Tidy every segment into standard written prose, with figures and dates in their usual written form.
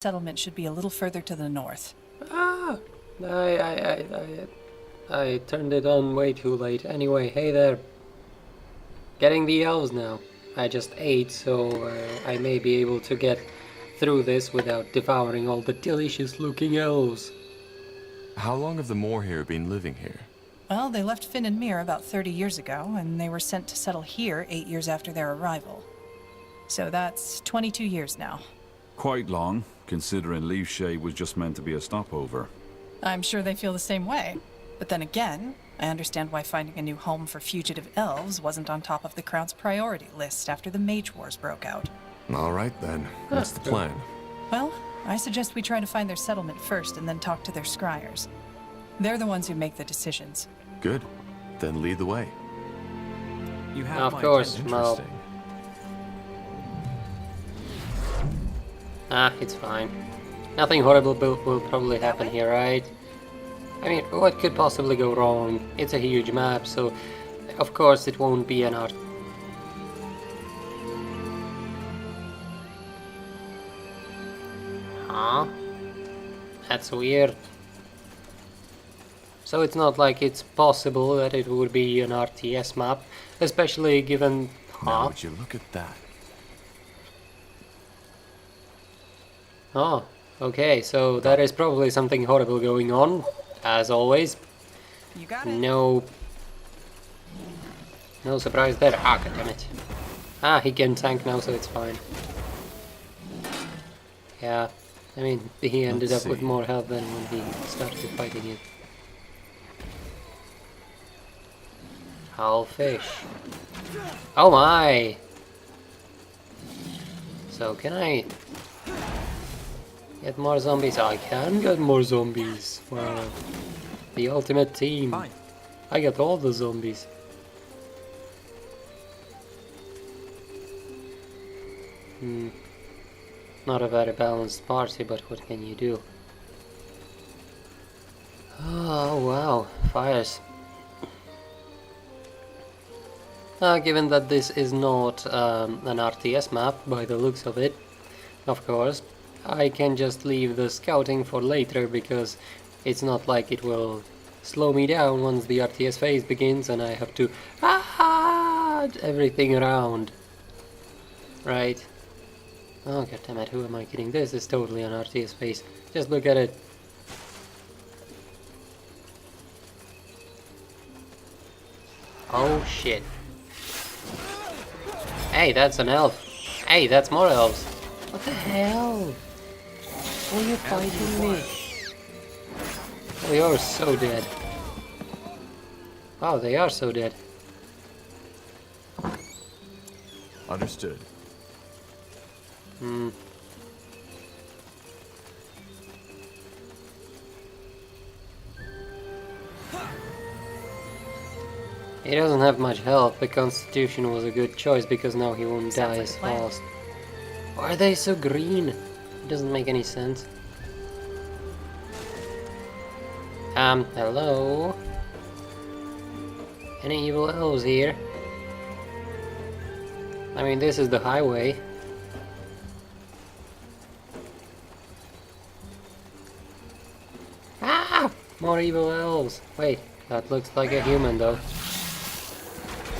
settlement should be a little further to the north. Ah! I turned it on way too late. Anyway, hey there. Getting the elves now. I just ate, so I may be able to get through this without devouring all the delicious looking elves. How long have the Moor here been living here? Well, they left Finn and Mir about 30 years ago, and they were sent to settle here 8 years after their arrival. So that's 22 years now. Quite long, considering Leaf Shade was just meant to be a stopover. I'm sure they feel the same way. But then again, I understand why finding a new home for fugitive elves wasn't on top of the Crown's priority list after the Mage Wars broke out. All right then. What's the plan? Well, I suggest we try to find their settlement first and then talk to their scryers. They're the ones who make the decisions. Good. Then lead the way. You have Of my course, attention. Mal. Interesting. Ah, it's fine. Nothing horrible will probably happen here, right? I mean, what could possibly go wrong? It's a huge map, so of course it won't be an art. Huh? That's weird. So it's not like it's possible that it would be an RTS map, especially given... Now Huh? would you look at that? Oh, okay, so that is probably something horrible going on, as always. You got it. No surprise there. Ah, goddammit. Ah, he can tank now, so it's fine. Yeah, I mean, he ended Let's up with see. more health than when he started fighting it. Owlfish. Oh my! So can I get more zombies? I can get more zombies. Wow. The ultimate team. Fine. I got all the zombies. Not a very balanced party, but what can you do? Oh wow, fires. Given that this is not an RTS map, by the looks of it, of course, I can just leave the scouting for later, because it's not like it will slow me down once the RTS phase begins and I have to everything around. Right. Oh goddammit, who am I kidding? This is totally an RTS phase. Just look at it. Oh shit. Hey, that's an elf. Hey, that's more elves. What the hell? Are you fighting me? Oh, you're so dead. Wow, they are so dead. Understood. He doesn't have much health. The Constitution was a good choice because now he won't die like as a plan. fast. Why are they so green? It doesn't make any sense. Hello? Any evil elves here? I mean, this is the highway. Ah! More evil elves. Wait, that looks like a human though.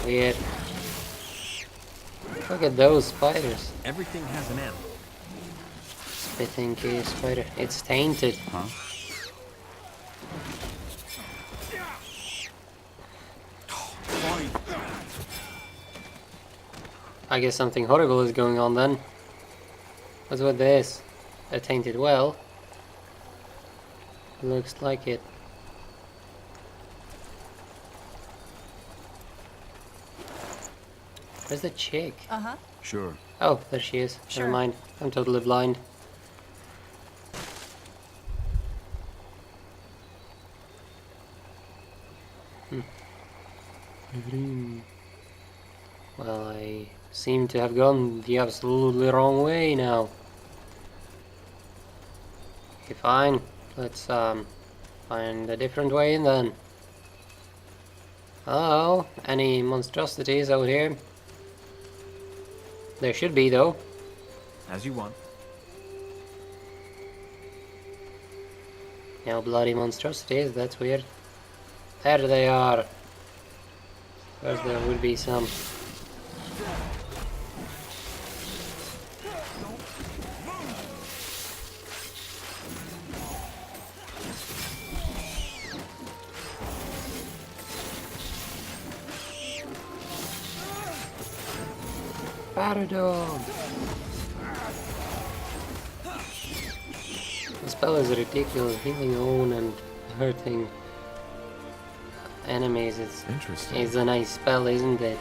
Weird. Look at those spiders. Everything has an end. Spitting cave spider. It's tainted. Huh? I guess something horrible is going on then. What's with this? A tainted well? Looks like it. Where's the chick? Uh-huh. Sure. Oh, there she is. Sure. Never mind. I'm totally blind. Well, I seem to have gone the absolutely wrong way now. Okay, fine. Let's find a different way in then. Hello? Any monstrosities out here? There should be though. As you want. No bloody monstrosities, that's weird. There they are. First there would be some. Paradog! The spell is ridiculous, healing own and hurting enemies. Interesting. It's a nice spell, isn't it?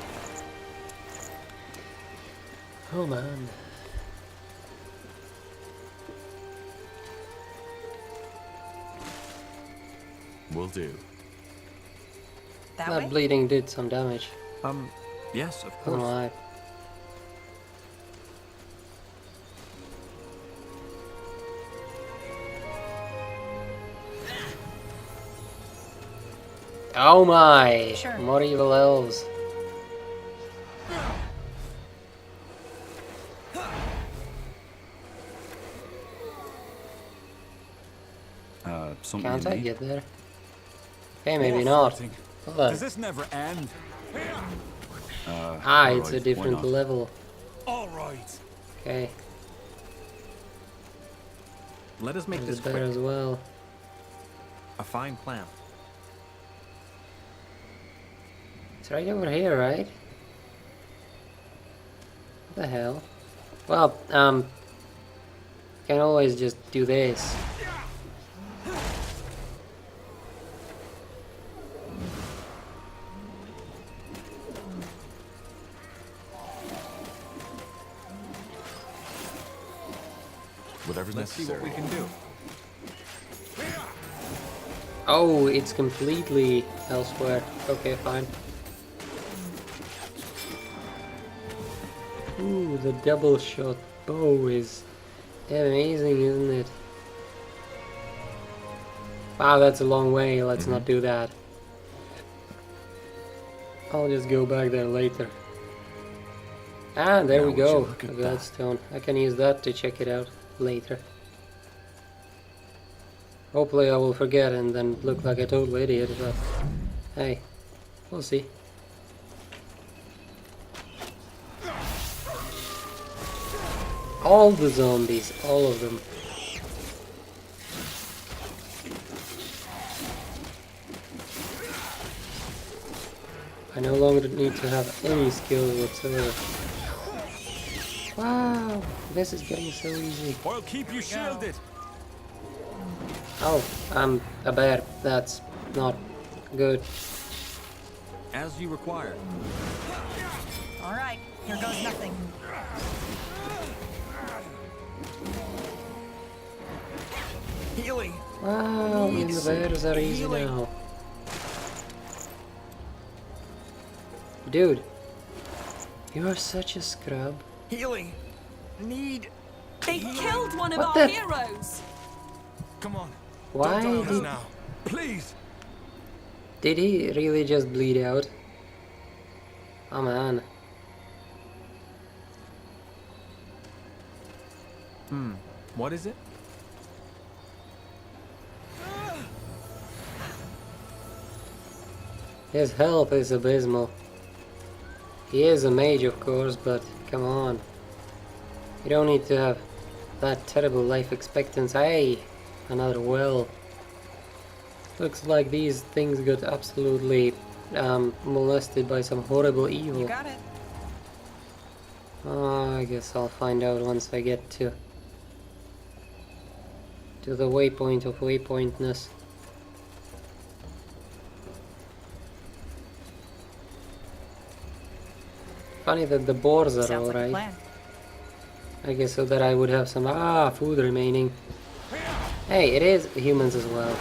Oh man. Will do. That That way? bleeding did some damage. Yes, of Oh course. my. Oh my! Sure. More evil elves. Something Can't you I need? get there? Okay, maybe More not. fighting. Hold on. Does this never end? Ah, it's a alright, why different not? level. All right. Okay, Let us make there's this a better quick. as well. A fine plan. It's right over here, right? What the hell? Well, can always just do this. Whatever's Let's see what necessary. we can do. Oh, it's completely elsewhere. Okay, fine. Ooh, the double shot bow is amazing, isn't it? Wow, that's a long way. Let's not do that. I'll just go back there later. Ah, there Now we would you go. look at A that. gladstone. I can use that to check it out later. Hopefully I will forget and then look like a total idiot, but hey, we'll see. All the zombies, all of them. I no longer need to have any skill whatsoever. Wow, this is getting so easy. I'll keep you shielded. Oh, I'm a bear. That's not good. As you require. All right, here goes nothing. Healing. Wow, and the bears are easy healing. now. Dude, you are such a scrub. Healing. Need. They killed one of What our the- heroes. Come on. Why Don't die on us did, now. Please. did he really just bleed out? Oh man. What is it? His health is abysmal. He is a mage, of course, but come on. You don't need to have that terrible life expectancy. Hey, another well. Looks like these things got absolutely molested by some horrible evil. You got it. I guess I'll find out once I get to the waypoint of waypointness. Funny that the boars are Sounds like a alright. plan. I guess so that I would have some food remaining. Hey, it is humans as well.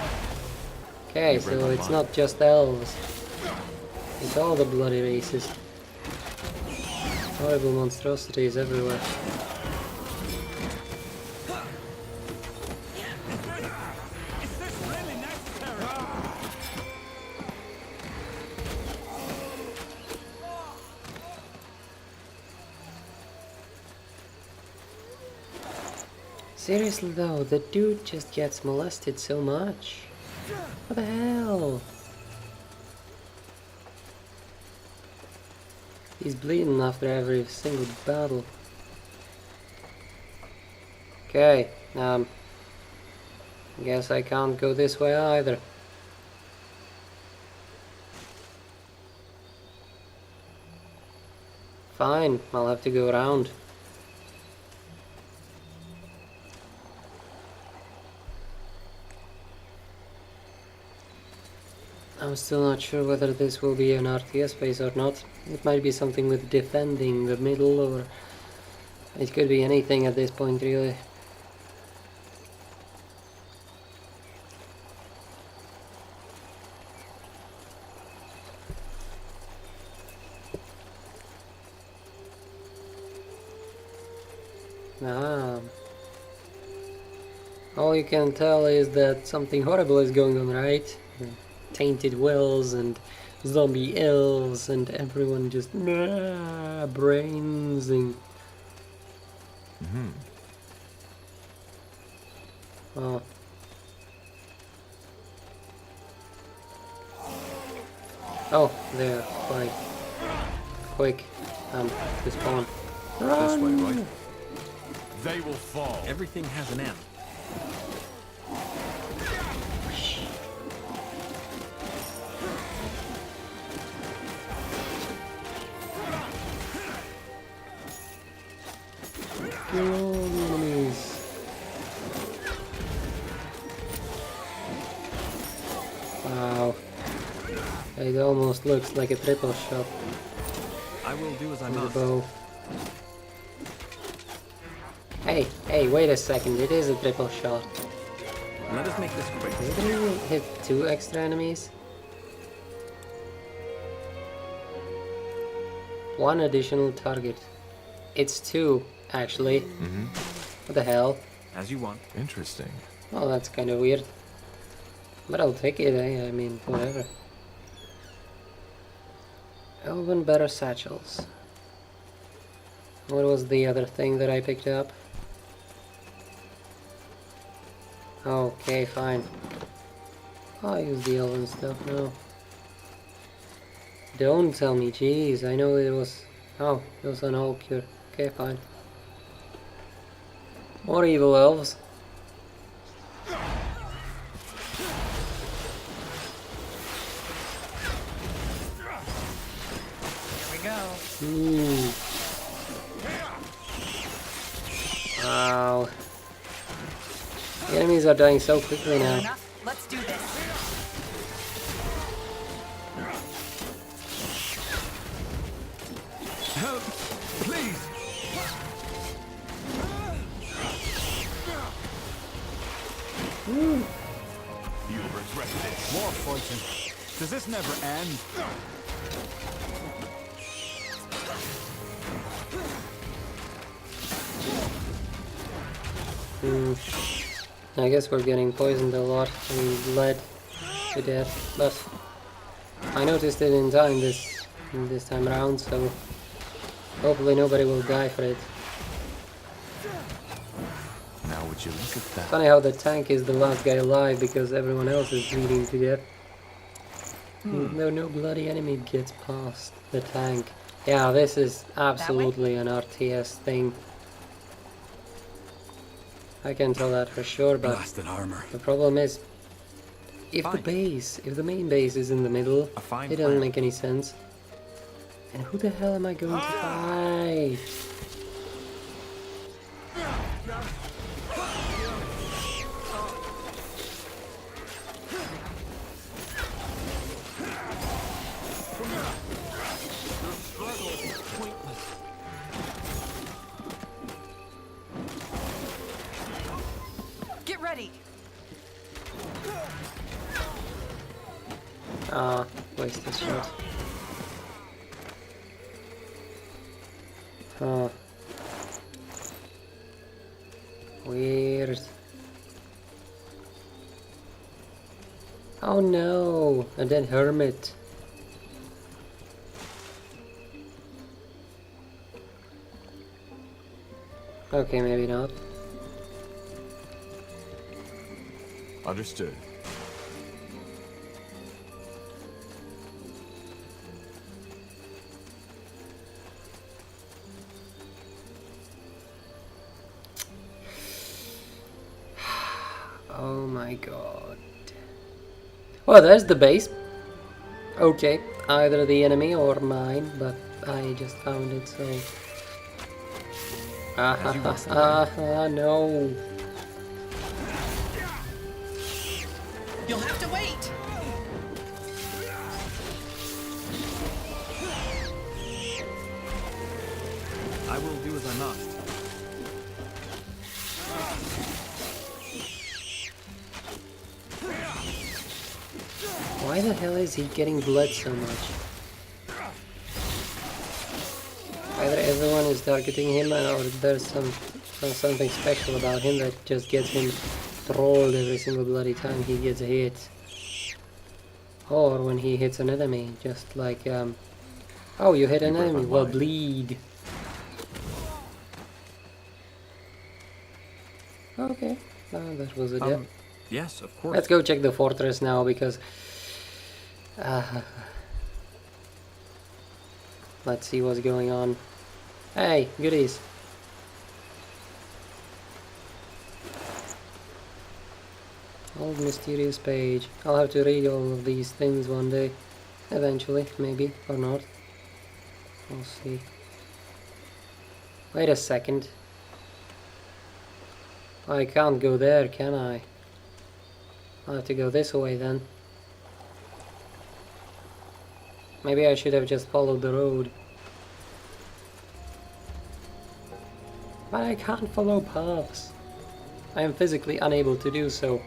Okay, so it's not just elves. It's all the bloody races. Horrible monstrosities everywhere. Seriously though, the dude just gets molested so much. What the hell? He's bleeding after every single battle. Okay, guess I can't go this way either. Fine, I'll have to go around. I'm still not sure whether this will be an RTS base or not. It might be something with defending the middle, or it could be anything at this point, really. Ah. All you can tell is that something horrible is going on, right? Tainted wells and zombie elves and everyone just brains and... Oh. Oh, they're quite quick to spawn. This way, right? They will fall. Everything has an end. Kill all the enemies. Wow. It almost looks like a triple shot I will do as I with a must. bow. Hey, wait a second, it is a triple shot. Let us make this quick. Did we hit 2 extra enemies? 1 additional target. It's 2, actually. What the hell? As you want. Interesting. Oh, that's kind of weird. But I'll take it, eh? I mean, whatever. Elven better satchels. What was the other thing that I picked up? Okay, fine. I'll use the elven stuff now. Don't tell me, jeez, I know it was... Oh, it was an all cure. Okay, fine. More evil elves. Here we go. Ooh. Wow. The enemies are dying so quickly now. Enough. Let's do this. Help! Please! You'll regret this. More fighting. Does this never end? I guess we're getting poisoned a lot. I mean, bled to death. But I noticed it in time this time around, so hopefully nobody will die for it. Now would you look at that? Funny how the tank is the last guy alive because everyone else is bleeding to death. No bloody enemy gets past the tank. Yeah, this is absolutely an RTS thing. I can tell that for sure, but Blasted armor. the problem is, if Fine. if the main base is in the middle, A fine it doesn't plan. make any sense. And who the hell am I going to fight? Get ready. Ah, wasted shot. Huh. Weird. Oh no, a dead hermit. Okay, maybe not. Understood. Oh my god. Well, there's the base. Okay, either the enemy or mine, but I just found it, so... no. You'll have to wait! I will do as I must. Why the hell is he getting bled so much? Either everyone is targeting him or there's something special about him that just gets him trolled every single bloody time he gets hit. Or when he hits an enemy, just like, oh, you hit an enemy, well, bleed. Okay, that was a death. Yes, of course. Let's go check the fortress now, because... let's see what's going on. Hey, goodies. Old mysterious page. I'll have to read all of these things one day. Eventually, maybe, or not. We'll see. Wait a second. I can't go there, can I? I'll have to go this way then. Maybe I should have just followed the road. But I can't follow paths. I am physically unable to do so.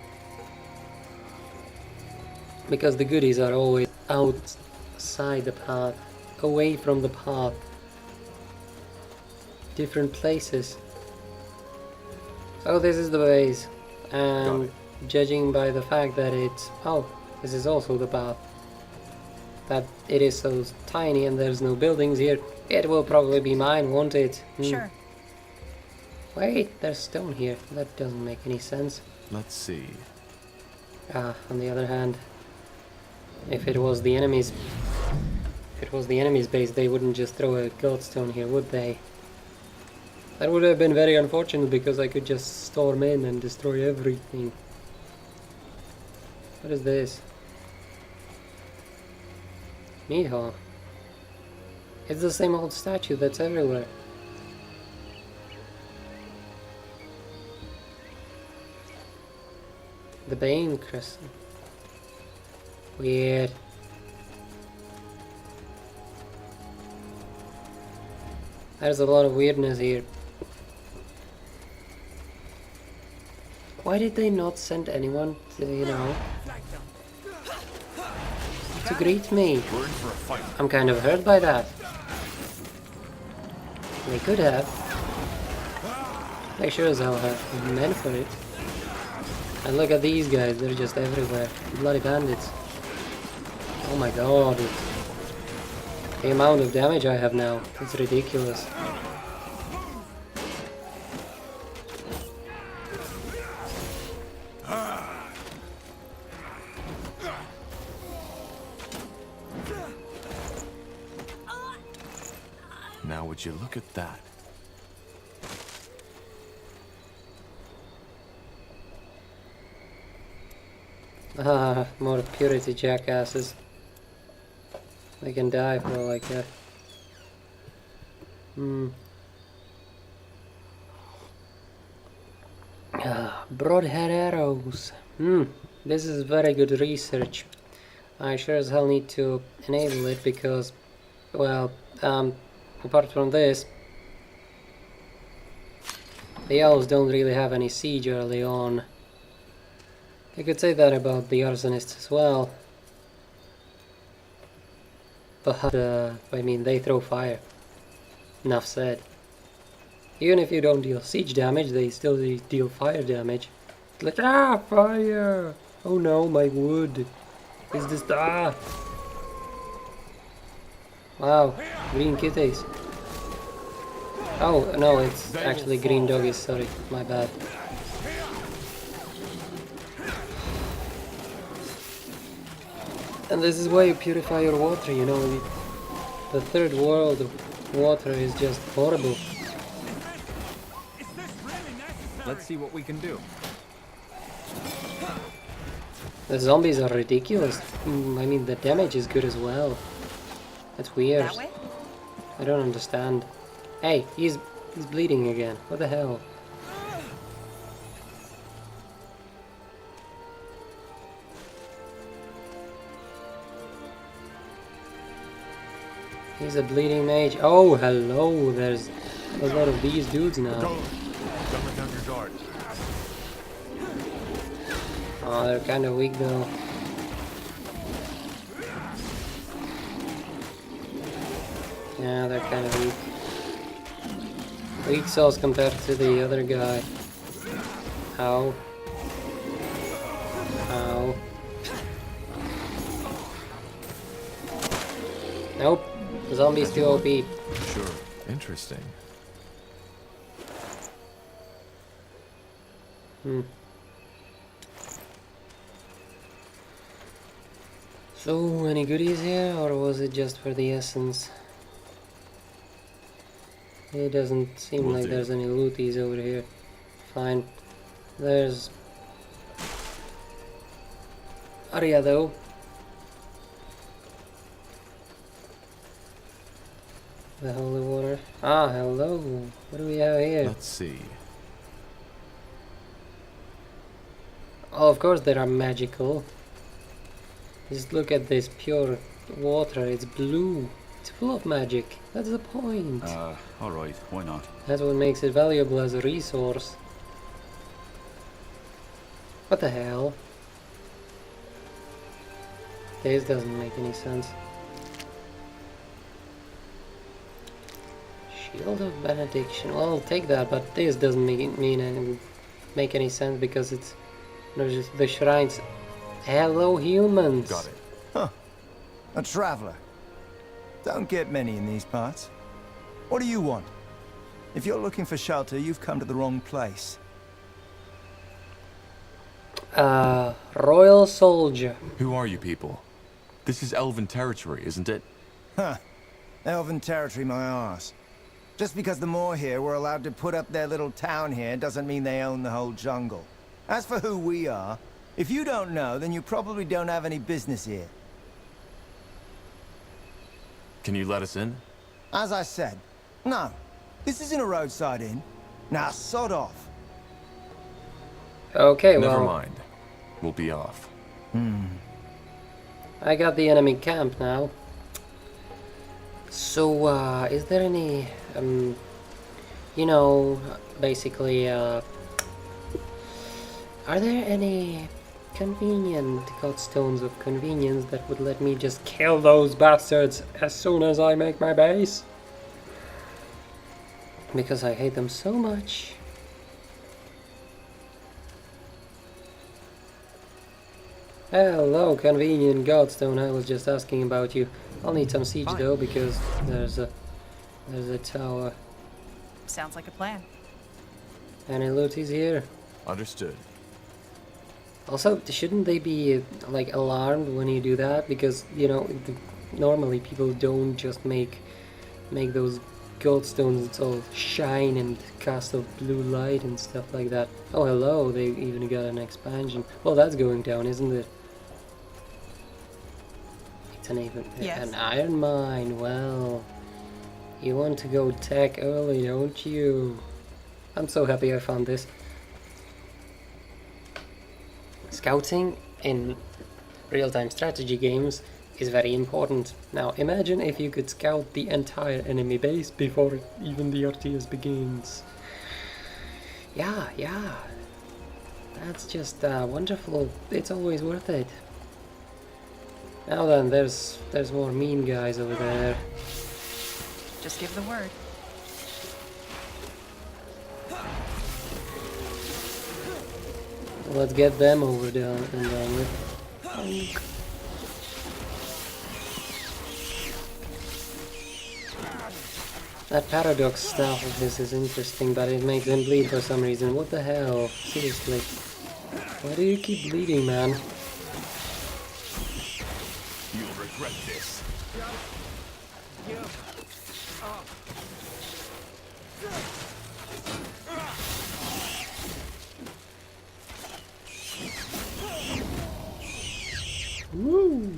Because the goodies are always outside the path, away from the path. Different places. So this is the base. And judging by the fact that it's... oh, this is also the path. That it is so tiny and there's no buildings here, it will probably be mine, won't it? Sure. Wait, there's stone here. That doesn't make any sense. Let's see. On the other hand, if it was the enemy's base, they wouldn't just throw a goldstone here, would they? That would have been very unfortunate because I could just storm in and destroy everything. What is this? Meat hall. It's the same old statue that's everywhere. The Bane Crescent. Weird. There's a lot of weirdness here. Why did they not send anyone to, you know, to greet me? We're in for a fight. I'm kind of hurt by that. They could have. They sure as hell have meant for it. And look at these guys, they're just everywhere. Bloody bandits. Oh my god. The amount of damage I have now, it's ridiculous. Now would you look at that? Ah, more purity jackasses. They can die for all like that. Broadhead arrows. This is very good research. I sure as hell need to enable it because, well, apart from this, the elves don't really have any siege early on. You could say that about the arsonists as well. But, I mean, they throw fire. Enough said. Even if you don't deal siege damage, they still deal fire damage. It's like, ah, fire! Oh no, my wood. Is this, ah! Wow, green kitties. Oh, no, it's actually green doggies, sorry, my bad. And this is why you purify your water, you know. The third world water is just horrible. Let's see what we can do. The zombies are ridiculous. I mean, the damage is good as well. That's weird. That way? I don't understand. Hey, he's bleeding again. What the hell? He's a bleeding mage. Oh, hello. There's a lot of these dudes now. Dumber down your guard. Oh, they're kind of weak though. Yeah, they're kind of weak. Weak souls compared to the other guy. Ow. Ow. Nope. The zombie's too OP. Sure. Interesting. So, any goodies here, or was it just for the essence? It doesn't seem Will like do. there's any looties over here. Fine. There's Arya though. The holy water. Ah, hello. What do we have here? Let's see. Oh, of course they are magical. Just look at this pure water. It's blue. It's full of magic. That's the point. Alright, why not? That's what makes it valuable as a resource. What the hell? This doesn't make any sense. Shield of Benediction. Well, I'll take that, but this doesn't make any sense because it's just the shrines. Hello, humans. Got it. Huh. A traveler. Don't get many in these parts. What do you want? If you're looking for shelter, you've come to the wrong place. Royal soldier. Who are you people? This is elven territory, isn't it? Huh. Elven territory, my arse. Just because the Moor here were allowed to put up their little town here doesn't mean they own the whole jungle. As for who we are, if you don't know, then you probably don't have any business here. Can you let us in? As I said, no. This isn't a roadside inn. Now sod off. Okay, Never well, mind. We'll be off. I got the enemy camp now. So, is there any, you know, basically, are there any convenient godstones of convenience that would let me just kill those bastards as soon as I make my base? Because I hate them so much. Hello, convenient godstone. I was just asking about you. I'll need some siege though, because there's a tower. Sounds like a plan. Any looties here? Understood. Also, shouldn't they be like alarmed when you do that? Because you know, normally people don't just make those goldstones. It's all shine and cast of blue light and stuff like that. Oh, hello! They even got an expansion. Well, that's going down, isn't it? It's an iron mine. Well, you want to go tech early, don't you? I'm so happy I found this. Scouting in real-time strategy games is very important. Now imagine if you could scout the entire enemy base before even the RTS begins. Yeah, that's just wonderful. It's always worth it. Now then, there's more mean guys over there. Just give the word. Let's get them over there and done with. That paradox staff of his is interesting, but it makes him bleed for some reason. What the hell? Seriously. Why do you keep bleeding, man? regret this. Woo!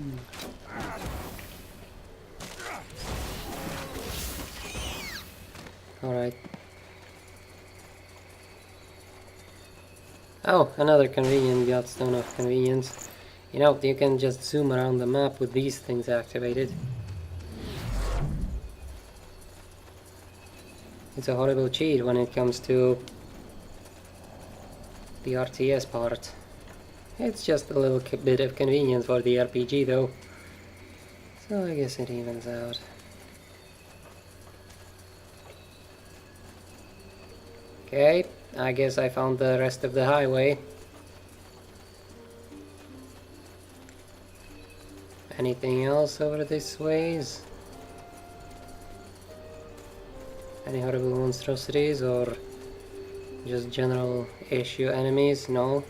Alright. Oh, another convenient Godstone of Convenience. You know, you can just zoom around the map with these things activated. It's a horrible cheat when it comes to the RTS part. It's just a little bit of convenience for the RPG though. So I guess it evens out. Okay, I guess I found the rest of the highway. Anything else over this ways? Any horrible monstrosities or just general issue enemies? No.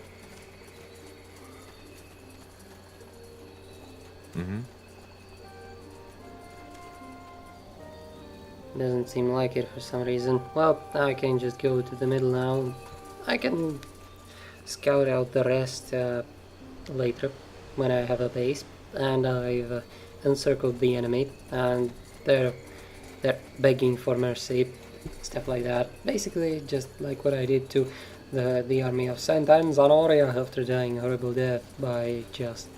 Doesn't seem like it for some reason. Well, I can just go to the middle now. I can scout out the rest later when I have a base and I've encircled the enemy and they're begging for mercy, stuff like that. Basically just like what I did to the army of Saint Anzanoria after dying a horrible death by just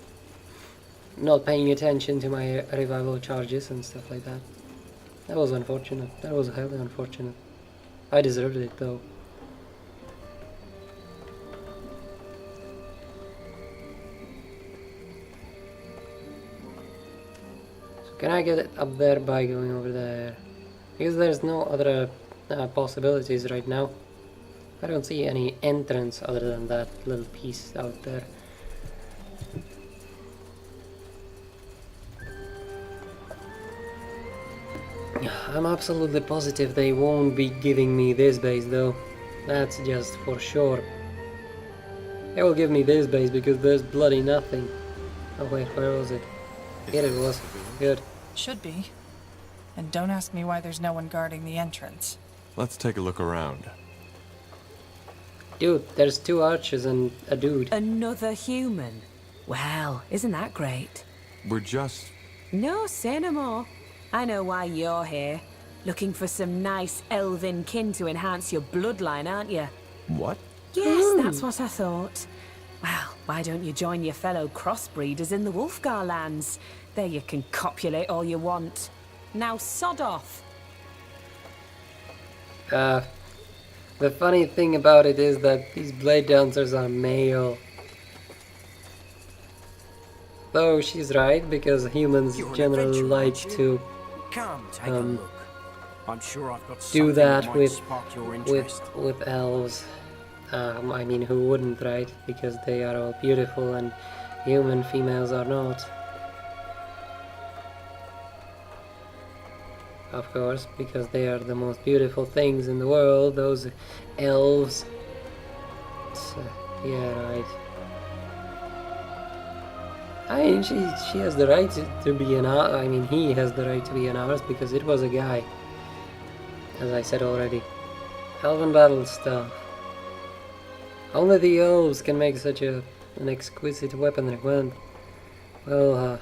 not paying attention to my revival charges and stuff like that. That was unfortunate. That was highly unfortunate. I deserved it though. So can I get it up there by going over there? Because there's no other possibilities right now. I don't see any entrance other than that little piece out there. I'm absolutely positive they won't be giving me this base though. That's just for sure. They will give me this base because there's bloody nothing. Oh wait, where was it? Here it was. Good. Should be. And don't ask me why there's no one guarding the entrance. Let's take a look around. Dude, there's 2 archers and a dude. Another human? Well, isn't that great? We're just... No, say no more. I know why you're here. Looking for some nice elven kin to enhance your bloodline, aren't you? What? Yes, that's what I thought. Well, why don't you join your fellow crossbreeders in the Wolfgar lands? There you can copulate all you want. Now sod off. The funny thing about it is that these blade dancers are male. Though she's right, because humans generally like to Come, take a look. I'm sure I've got do something that might with spark your interest. with elves. I mean, who wouldn't, right? Because they are all beautiful and human females are not. Of course, because they are the most beautiful things in the world, those elves. So, yeah, right. I mean, she has the right to be an ours. I mean, he has the right to be an ours because it was a guy. As I said already. Elven battle stuff. Only the elves can make such an exquisite weaponry. Well,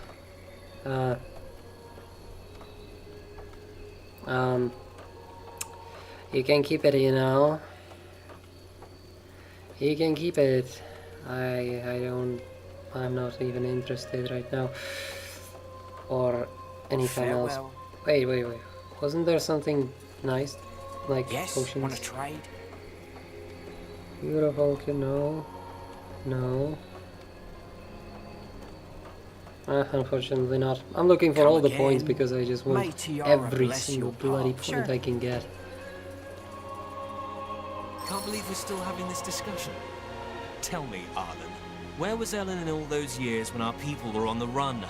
you can keep it, you know. You can keep it. I'm not even interested right now. Or anything else. Farewell. Wait. Wasn't there something nice? Like Yes, potions? want to trade? Beautiful, no. No. Unfortunately not. I'm looking for Come all the again. points because I just want May Tiara every bless single your bloody path. point I can get. Can't believe we're still having this discussion. Tell me, Arlen, where was Ellen in all those years when our people were on the run?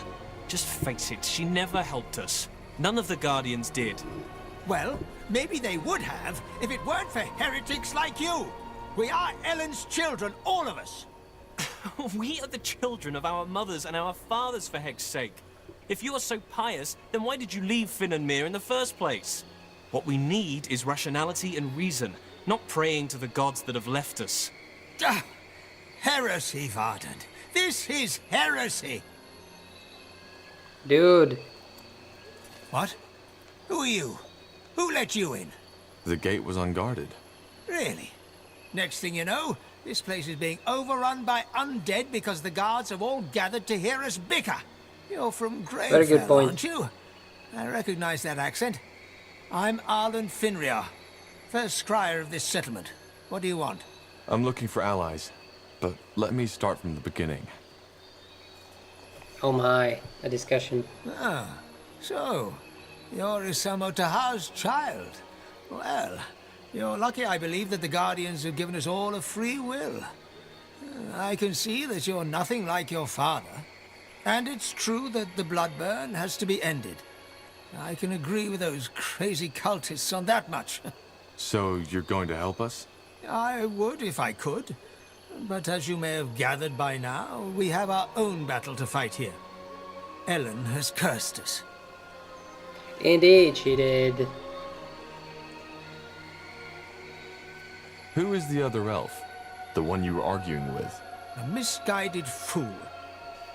Just face it, she never helped us. None of the Guardians did. Well, maybe they would have if it weren't for heretics like you. We are Ellen's children, all of us. We are the children of our mothers and our fathers, for heck's sake. If you are so pious, then why did you leave Finnanmere in the first place? What we need is rationality and reason, not praying to the gods that have left us. Heresy, Varden. This is heresy. Dude. What? Who are you? Who let you in? The gate was unguarded. Really? Next thing you know, this place is being overrun by undead because the guards have all gathered to hear us bicker. You're from Very good Gravefell, point. aren't you? I recognize that accent. I'm Arlen Finriar, first scryer of this settlement. What do you want? I'm looking for allies, but let me start from the beginning. Oh my, a discussion. Ah, so, you're Isamo Taha's child. Well, you're lucky, I believe, that the Guardians have given us all a free will. I can see that you're nothing like your father. And it's true that the bloodburn has to be ended. I can agree with those crazy cultists on that much. So you're going to help us? I would if I could. But as you may have gathered by now, we have our own battle to fight here. Ellen has cursed us. Indeed, she did. Who is the other elf? The one you were arguing with? A misguided fool.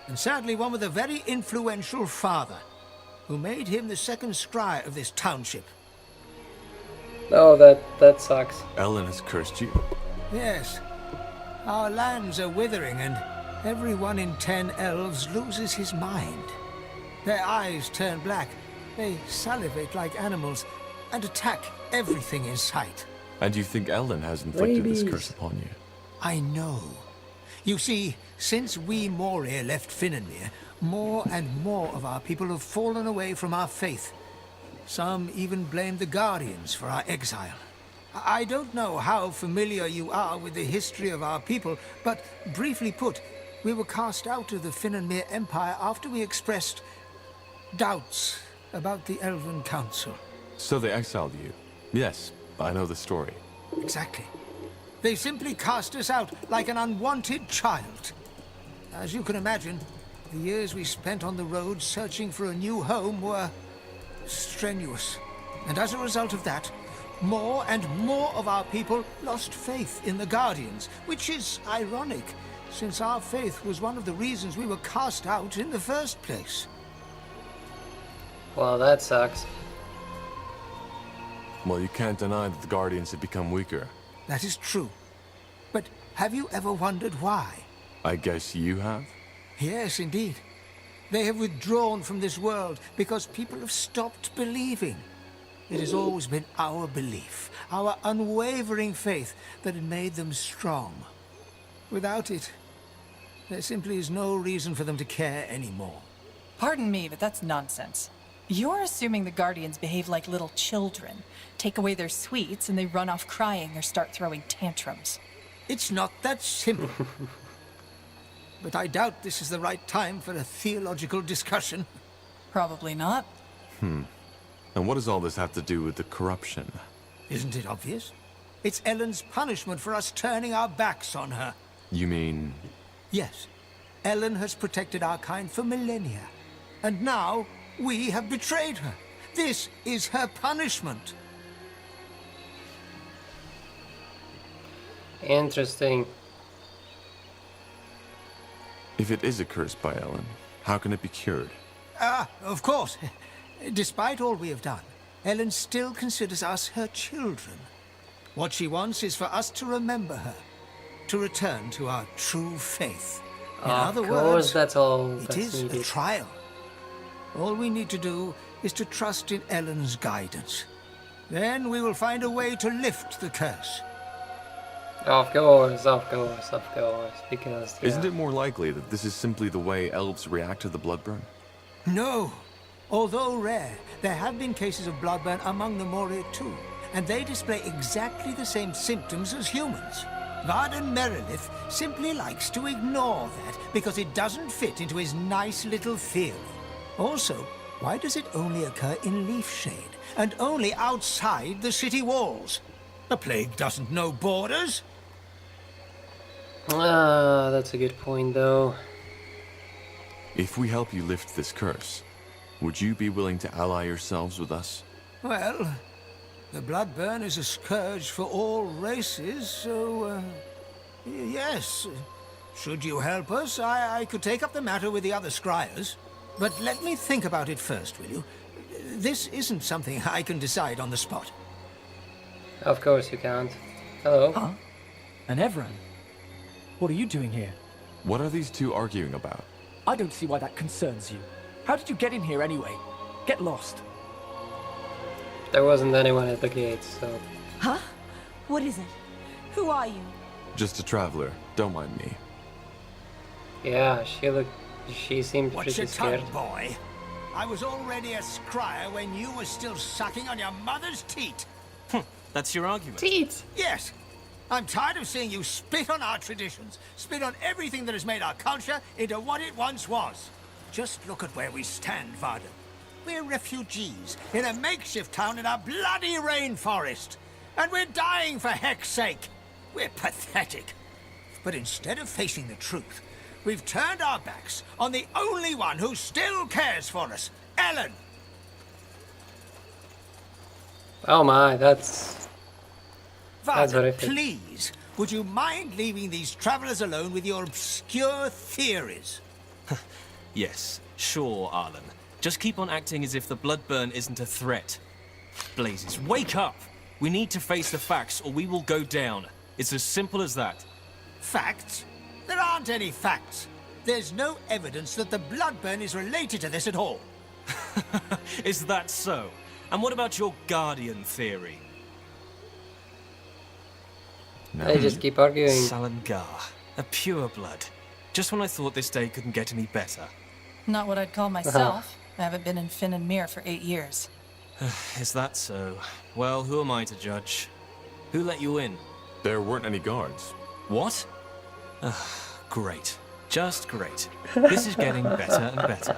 And sadly one with a very influential father, who made him the second scryer of this township. Oh, that sucks. Ellen has cursed you? Yes. Our lands are withering, and every 1 in 10 elves loses his mind. Their eyes turn black, they salivate like animals, and attack everything in sight. And you think Ellen has inflicted this Rabies. curse upon you? I know. You see, since we Moria left Finnanmere, more and more of our people have fallen away from our faith. Some even blame the Guardians for our exile. I don't know how familiar you are with the history of our people, but briefly put, we were cast out of the Finnanmere Empire after we expressed doubts about the Elven Council. So they exiled you? Yes, I know the story. Exactly. They simply cast us out like an unwanted child. As you can imagine, the years we spent on the road searching for a new home were strenuous. And as a result of that, more and more of our people lost faith in the Guardians, which is ironic, since our faith was one of the reasons we were cast out in the first place. Well, that sucks. Well, you can't deny that the Guardians have become weaker. That is true. But have you ever wondered why? I guess you have? Yes, indeed. They have withdrawn from this world because people have stopped believing. It has always been our belief, our unwavering faith, that had made them strong. Without it, there simply is no reason for them to care anymore. Pardon me, but that's nonsense. You're assuming the Guardians behave like little children, take away their sweets, and they run off crying or start throwing tantrums. It's not that simple. But I doubt this is the right time for a theological discussion. Probably not. And what does all this have to do with the corruption? Isn't it obvious? It's Ellen's punishment for us turning our backs on her. You mean... Yes, Ellen has protected our kind for millennia. And now, we have betrayed her. This is her punishment. Interesting. If it is a curse by Ellen, how can it be cured? Of course. Despite all we have done, Ellen still considers us her children. What she wants is for us to remember her, to return to our true faith. In other words, that's all it that's is needed. a trial. All we need to do is to trust in Ellen's guidance. Then we will find a way to lift the curse. Of course, because... yeah. Isn't it more likely that this is simply the way elves react to the bloodburn? No. Although rare, there have been cases of bloodburn among the Moria too, and they display exactly the same symptoms as humans. Varden Merilith simply likes to ignore that because it doesn't fit into his nice little theory. Also, why does it only occur in Leafshade, and only outside the city walls? The plague doesn't know borders. Ah, that's a good point, though. If we help you lift this curse, Would you be willing to ally yourselves with us? Well, the Bloodburn is a scourge for all races, so, yes. Should you help us, I could take up the matter with the other scryers. But let me think about it first, will you? This isn't something I can decide on the spot. Of course you can't. Hello. Huh? And Evran? What are you doing here? What are these two arguing about? I don't see why that concerns you. How did you get in here anyway? Get lost. There wasn't anyone at the gate, so... Huh? What is it? Who are you? Just a traveler. Don't mind me. Yeah, she seemed What's pretty your scared. tongue, boy? I was already a scryer when you were still sucking on your mother's teat. That's your argument? Teeth! Yes. I'm tired of seeing you spit on our traditions, spit on everything that has made our culture into what it once was. Just look at where we stand, Varden. We're refugees in a makeshift town in a bloody rainforest. And we're dying for heck's sake. We're pathetic. But instead of facing the truth, we've turned our backs on the only one who still cares for us, Ellen. Oh my, that's Varden, horrific. please, would you mind leaving these travelers alone with your obscure theories? Yes, sure, Arlen. Just keep on acting as if the Bloodburn isn't a threat. Blazes, wake up! We need to face the facts or we will go down. It's as simple as that. Facts? There aren't any facts. There's no evidence that the Bloodburn is related to this at all. Is that so? And what about your Guardian theory? They just keep arguing. Salangar, a pureblood. Just when I thought this day couldn't get any better. Not what I'd call myself. I haven't been in Finn and Mir for 8 years. Is that so? Well, who am I to judge? Who let you in? There weren't any guards. What? Great. Just great. This is getting better and better.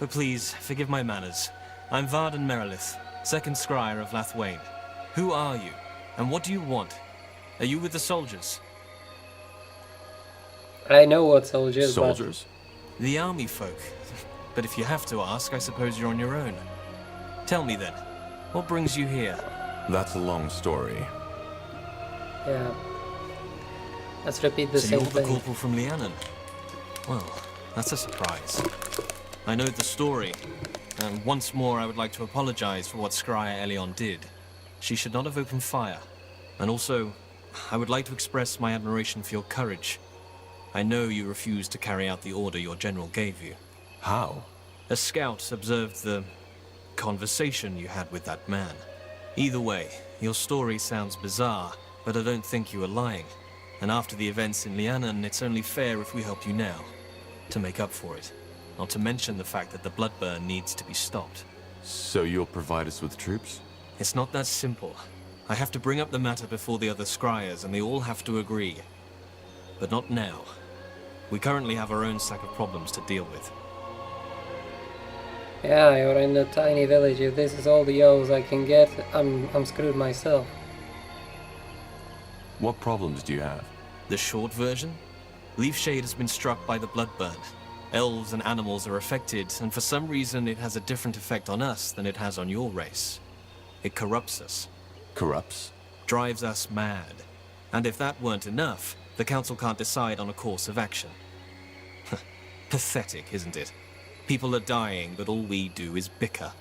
But please, forgive my manners. I'm Varden Merilith, second scryer of Lathwain. Who are you? And what do you want? Are you with the soldiers? I know what soldiers, Soldiers? The army folk. But if you have to ask, I suppose you're on your own. Tell me then, what brings you here? That's a long story. but... Yeah. Let's repeat the So same you're the thing. corporal from Lianan? Well, that's a surprise. I know the story, and once more I would like to apologize for what Scryer Elion did. She should not have opened fire. And also, I would like to express my admiration for your courage. I know you refused to carry out the order your general gave you. How? A scout observed the conversation you had with that man. Either way, your story sounds bizarre, but I don't think you are lying. And after the events in Lianan, it's only fair if we help you now, to make up for it. Not to mention the fact that the Bloodburn needs to be stopped. So you'll provide us with troops? It's not that simple. I have to bring up the matter before the other scryers, and they all have to agree. But not now. We currently have our own stack of problems to deal with. Yeah, you're in a tiny village. If this is all the elves I can get, I'm screwed myself. What problems do you have? The short version? Leafshade has been struck by the Bloodburn. Elves and animals are affected, and for some reason it has a different effect on us than it has on your race. It corrupts us. Corrupts? Drives us mad. And if that weren't enough, the Council can't decide on a course of action. Pathetic, isn't it? People are dying, but all we do is bicker.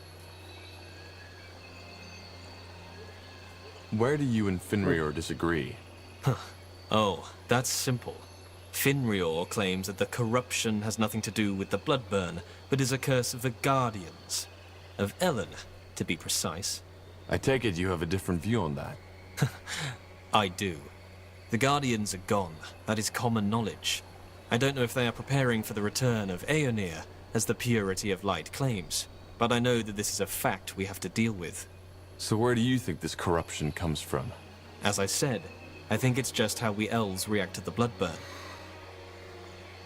Where do you and Finrior disagree? Oh, that's simple. Finrior claims that the corruption has nothing to do with the Bloodburn, but is a curse of the Guardians. Of Ellen, to be precise. I take it you have a different view on that. I do. The Guardians are gone. That is common knowledge. I don't know if they are preparing for the return of Aeonir, as the purity of light claims. But I know that this is a fact we have to deal with. So where do you think this corruption comes from? As I said, I think it's just how we elves react to the Bloodburn.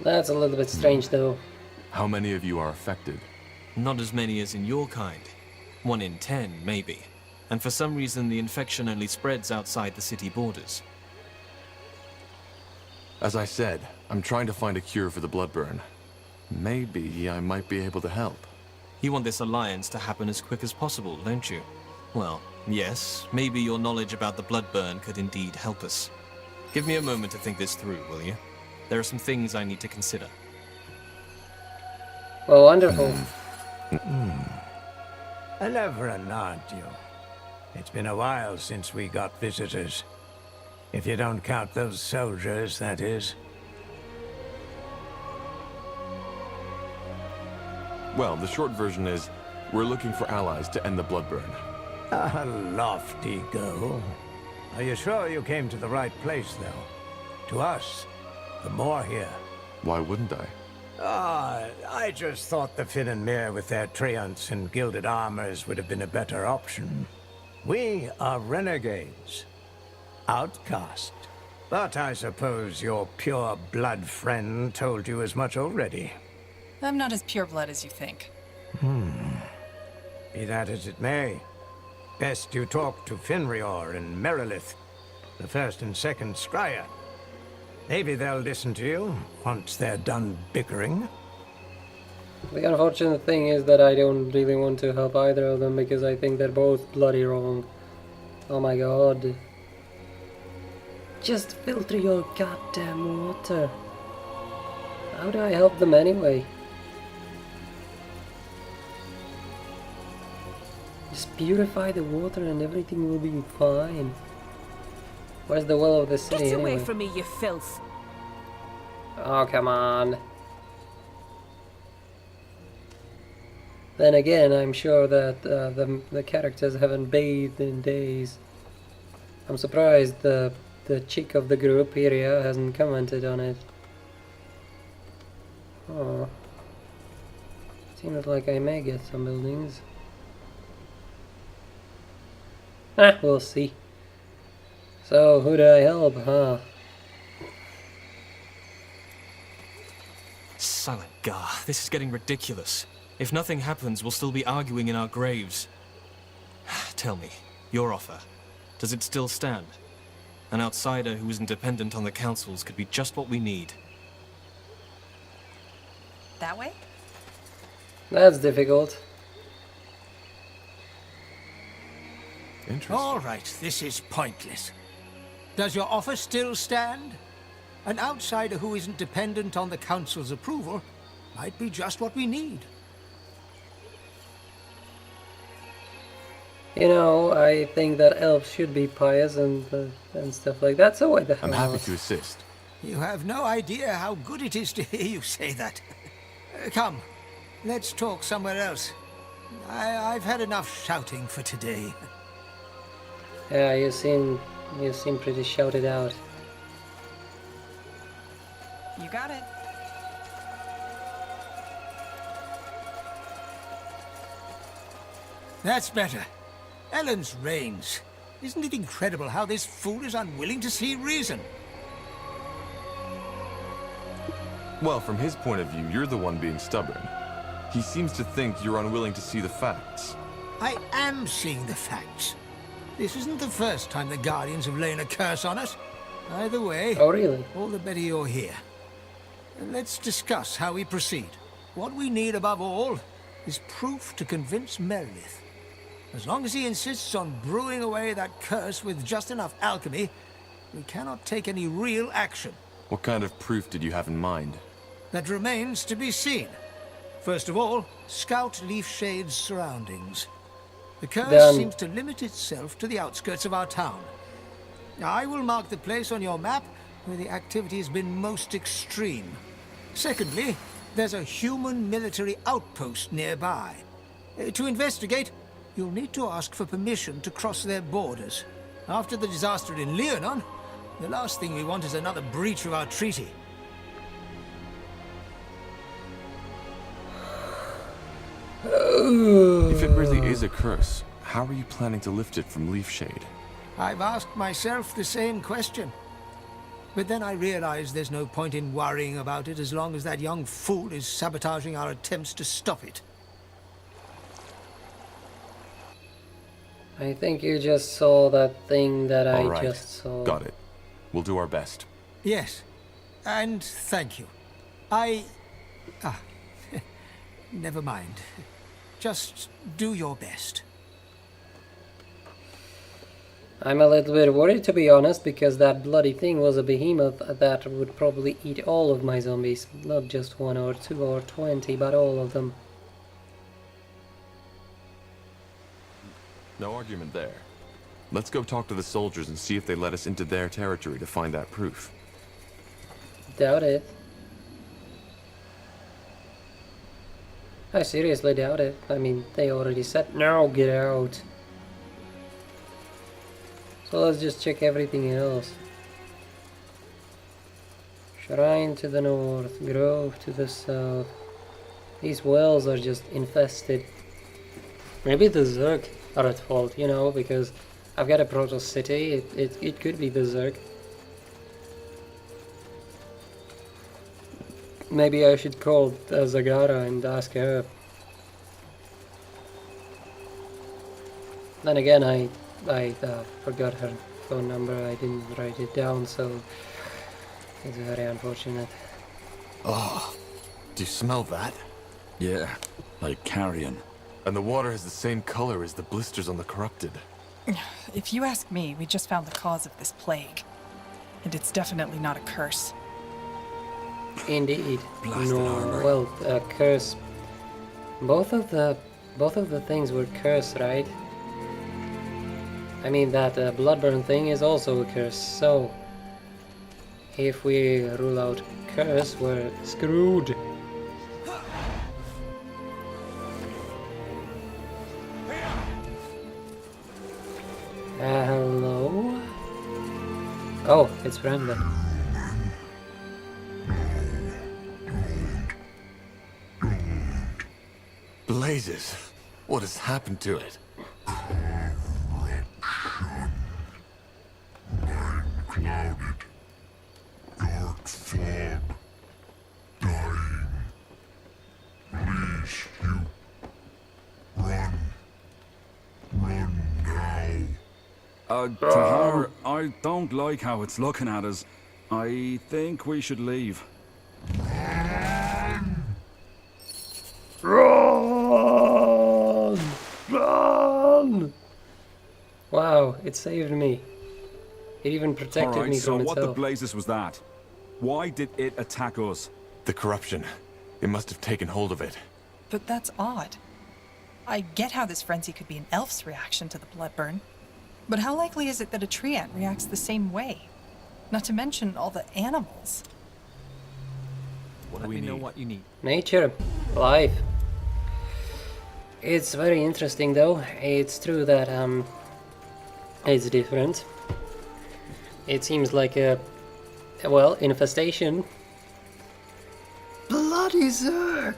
That's a little bit strange, though. How many of you are affected? Not as many as in your kind. 1 in 10, maybe. And for some reason the infection only spreads outside the city borders. As I said, I'm trying to find a cure for the Bloodburn. Maybe I might be able to help. You want this alliance to happen as quick as possible, don't you? Well, yes, maybe your knowledge about the Bloodburn could indeed help us. Give me a moment to think this through, will you? There are some things I need to consider. Well, wonderful. A Leveran, aren't you? It's been a while since we got visitors. If you don't count those soldiers, that is. Well, the short version is, we're looking for allies to end the Bloodburn. A lofty goal. Are you sure you came to the right place, though? To us, the Moor here. Why wouldn't I? I just thought the Finnenmere with their treants and gilded armors would have been a better option. We are renegades. Outcast. But I suppose your pure blood friend told you as much already. I'm not as pure blood as you think. Be that as it may, best you talk to Finrior and Merilith, the first and second Scryer. Maybe they'll listen to you once they're done bickering. The unfortunate thing is that I don't really want to help either of them because I think they're both bloody wrong. Oh my god. Just filter your goddamn water. How do I help them anyway? Just purify the water and everything will be fine. Where's the well of the city Get anyway? away from me, you filth! Oh, come on. Then again, I'm sure that the characters haven't bathed in days. I'm surprised the chick of the group, Iria, hasn't commented on it. Oh. Seems like I may get some buildings. We'll see. So, who do I help, huh? Salagar, this is getting ridiculous. If nothing happens, we'll still be arguing in our graves. Tell me, your offer, does it still stand? An outsider who isn't dependent on the councils could be just what we need. That way? That's difficult. Interesting. All right, this is pointless. Does your offer still stand? An outsider who isn't dependent on the council's approval might be just what we need. You know, I think that elves should be pious and stuff like that, so why the hell I'm happy not? to assist. You have no idea how good it is to hear you say that. Come, let's talk somewhere else. I've had enough shouting for today. Yeah, you seem pretty shouted out. You got it. That's better. Ellen's reigns. Isn't it incredible how this fool is unwilling to see reason? Well, from his point of view, you're the one being stubborn. He seems to think you're unwilling to see the facts. I am seeing the facts. This isn't the first time the Guardians have laid a curse on us. Either way, Oh, really? all the better you're here. Let's discuss how we proceed. What we need above all is proof to convince Merilith. As long as he insists on brewing away that curse with just enough alchemy, we cannot take any real action. What kind of proof did you have in mind? That remains to be seen. First of all, scout Leafshade's surroundings. The curse Done. seems to limit itself to the outskirts of our town. I will mark the place on your map where the activity has been most extreme. Secondly, there's a human military outpost nearby. To investigate, you'll need to ask for permission to cross their borders. After the disaster in Leonon, the last thing we want is another breach of our treaty. If it really is a curse, how are you planning to lift it from Leafshade? I've asked myself the same question. But then I realized there's no point in worrying about it as long as that young fool is sabotaging our attempts to stop it. I think you just saw that thing that I All right. just saw. Got it. We'll do our best. Yes, and thank you. Never mind. Just do your best. I'm a little bit worried, to be honest, because that bloody thing was a behemoth that would probably eat all of my zombies. Not just 1 or 2 or 20, but all of them. No argument there. Let's go talk to the soldiers and see if they let us into their territory to find that proof. Doubt it. I seriously doubt it. I mean, they already said, no, get out. So let's just check everything else. Shrine to the north, grove to the south. These wells are just infested. Maybe the zerg are at fault, you know, because I've got a proto city. It could be the zerg. Maybe I should call Zagara and ask her. Then again, I forgot her phone number. I didn't write it down, so it's very unfortunate. Oh, do you smell that? Yeah, like carrion. And the water has the same color as the blisters on the corrupted. If you ask me, we just found the cause of this plague. And it's definitely not a curse. Indeed. Blasted armor. Well, curse. Both of the things were cursed, right? I mean, that bloodburn thing is also a curse, so if we rule out curse, we're screwed. Hello? Oh, it's Brandon. Blazes! What has happened to it? Dark fog. Dying. Please, you. Run. Run now. Tahar, I don't like how it's looking at us. I think we should leave. Run! Run! Wow, it saved me. It even protected me so from what the itself. blazes was that? Why did it attack us? The corruption. It must have taken hold of it. But that's odd. I get how this frenzy could be an elf's reaction to the bloodburn. But how likely is it that a tree ant reacts the same way? Not to mention all the animals. Let me know what you need. Nature. Life. It's very interesting though. It's true that it's different. It seems like a, well, infestation. Bloody zerg!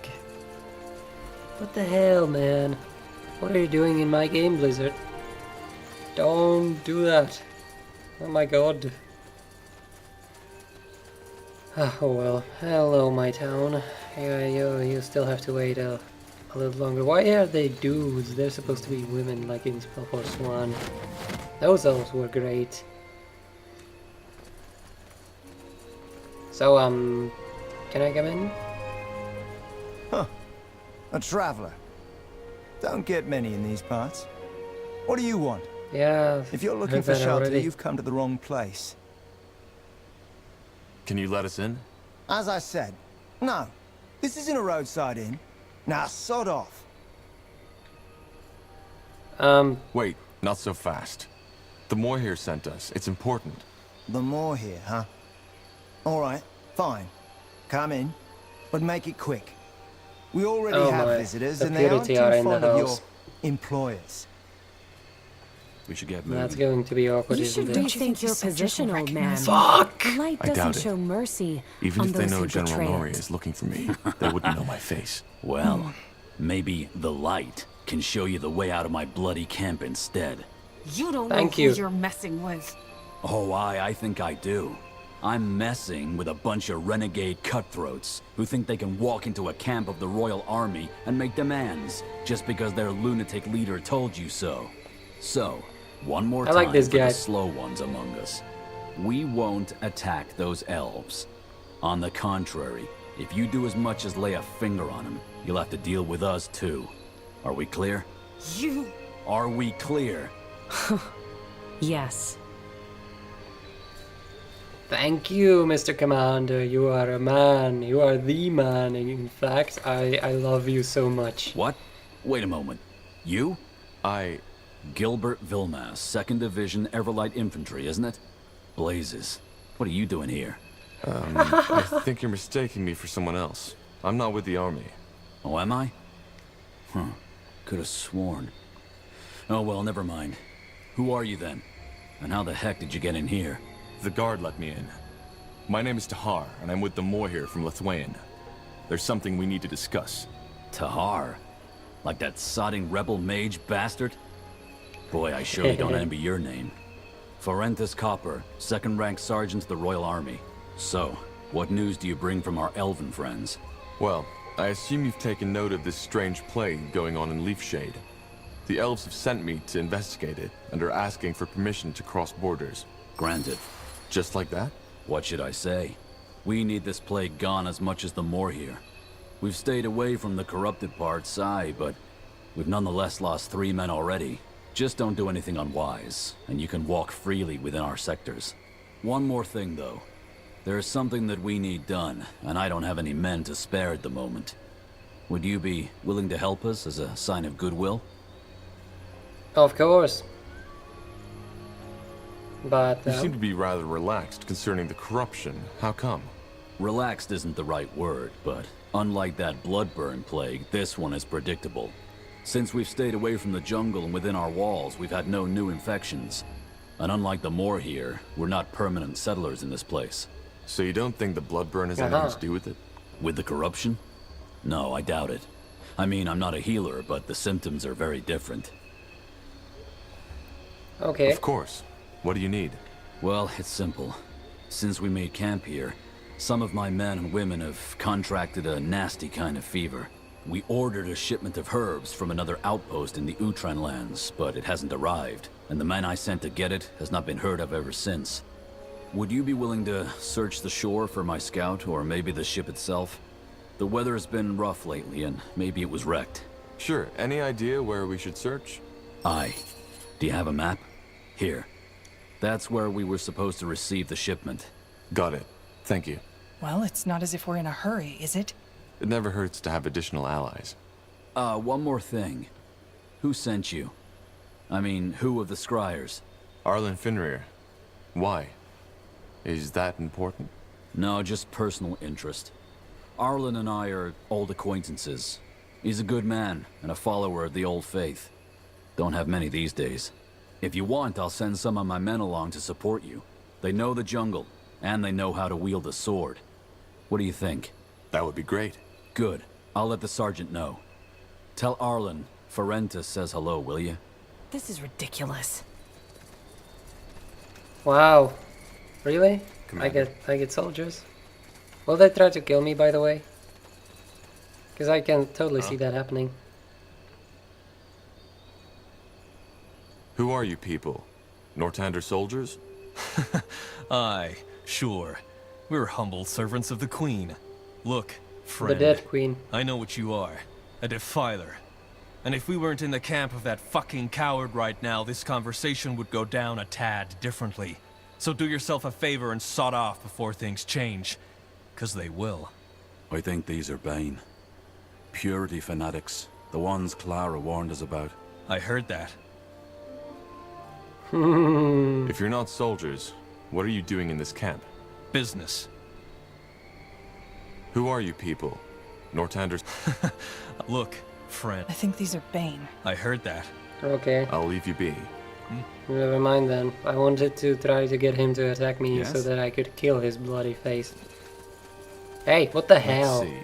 What the hell, man? What are you doing in my game, Blizzard? Don't do that. Oh my god. Oh well. Hello, my town. Yeah, you still have to wait a little longer. Why are they dudes? They're supposed to be women, like in Spellforce 1. Those elves were great. So, can I come in? Huh. A traveler. Don't get many in these parts. What do you want? Yeah. If you're looking for shelter, you've come to the wrong place. Can you let us in? As I said, no. This isn't a roadside inn. Now sod off. Wait, not so fast. The Moor here sent us. It's important. The Moor here, huh? All right, fine. Come in, but make it quick. We already have visitors, and they aren't too fond of your employers. We should get moving. That's going to be awkward, You should isn't it? rethink your position, old man. Fuck! Light I doubt doesn't it. show mercy Even on if they those know who General betray Nori it. is looking for me, they wouldn't know my face. Well, maybe the light can show you the way out of my bloody camp instead. You don't Thank know you. who you're messing with. Oh, I think I do. I'm messing with a bunch of renegade cutthroats who think they can walk into a camp of the Royal Army and make demands just because their lunatic leader told you so. So, one more time like this for guy. the slow ones among us. We won't attack those elves. On the contrary, if you do as much as lay a finger on them, you'll have to deal with us too. Are we clear? You... Are we clear? Yes. Thank you, Mr. Commander. You are a man. You are the man. In fact, I love you so much. What? Wait a moment. You? Gilbert Vilmas, 2nd Division Everlight Infantry, isn't it? Blazes. What are you doing here? I think you're mistaking me for someone else. I'm not with the army. Oh, am I? Huh. Could have sworn. Oh, well, never mind. Who are you then? And how the heck did you get in here? The guard let me in. My name is Tahar, and I'm with the Moor here from Lithuania. There's something we need to discuss. Tahar? Like that sodding rebel mage bastard? Boy, I surely don't envy your name. Forenthus Copper, 2nd rank sergeant to the Royal Army. So, what news do you bring from our elven friends? Well, I assume you've taken note of this strange plague going on in Leafshade. The elves have sent me to investigate it, and are asking for permission to cross borders. Granted. Just like that? What should I say? We need this plague gone as much as the Moor here. We've stayed away from the corrupted parts, aye, but we've nonetheless lost 3 men already. Just don't do anything unwise, and you can walk freely within our sectors. One more thing, though. There is something that we need done, and I don't have any men to spare at the moment. Would you be willing to help us as a sign of goodwill? Of course. But you seem to be rather relaxed concerning the corruption. How come? Relaxed isn't the right word, but unlike that bloodburn plague, this one is predictable. Since we've stayed away from the jungle and within our walls, we've had no new infections. And unlike the Moor here, we're not permanent settlers in this place. So you don't think the bloodburn has anything to do with it? With the corruption? No, I doubt it. I mean, I'm not a healer, but the symptoms are very different. Okay. Of course. What do you need? Well, it's simple. Since we made camp here, some of my men and women have contracted a nasty kind of fever. We ordered a shipment of herbs from another outpost in the Utran lands, but it hasn't arrived, and the man I sent to get it has not been heard of ever since. Would you be willing to search the shore for my scout, or maybe the ship itself? The weather has been rough lately, and maybe it was wrecked. Sure. Any idea where we should search? Aye. Do you have a map? Here. That's where we were supposed to receive the shipment. Got it. Thank you. Well, it's not as if we're in a hurry, is it? It never hurts to have additional allies. One more thing. Who sent you? I mean, who of the Scryers? Arlen Finrir. Why? Is that important? No, just personal interest. Arlen and I are old acquaintances. He's a good man, and a follower of the old faith. Don't have many these days. If you want, I'll send some of my men along to support you. They know the jungle, and they know how to wield a sword. What do you think? That would be great. Good. I'll let the sergeant know. Tell Arlen Forenthus says hello, will you? This is ridiculous. Wow. Really? Commander. I get soldiers? Will they try to kill me, by the way? Because I can totally see that happening. Who are you people? Nortander soldiers? Aye, sure. We're humble servants of the Queen. Look, friend. The dead Queen. I know what you are. A defiler. And if we weren't in the camp of that fucking coward right now, this conversation would go down a tad differently. So do yourself a favor and sod off before things change. 'Cause they will. I think these are Bane. Purity fanatics. The ones Clara warned us about. I heard that. If you're not soldiers, what are you doing in this camp? Business. Who are you people? Nortanders? Look, friend. I think these are Bane. I heard that. Okay. I'll leave you be. Never mind then. I wanted to try to get him to attack me Yes? so that I could kill his bloody face. Hey, what the hell? Let's see.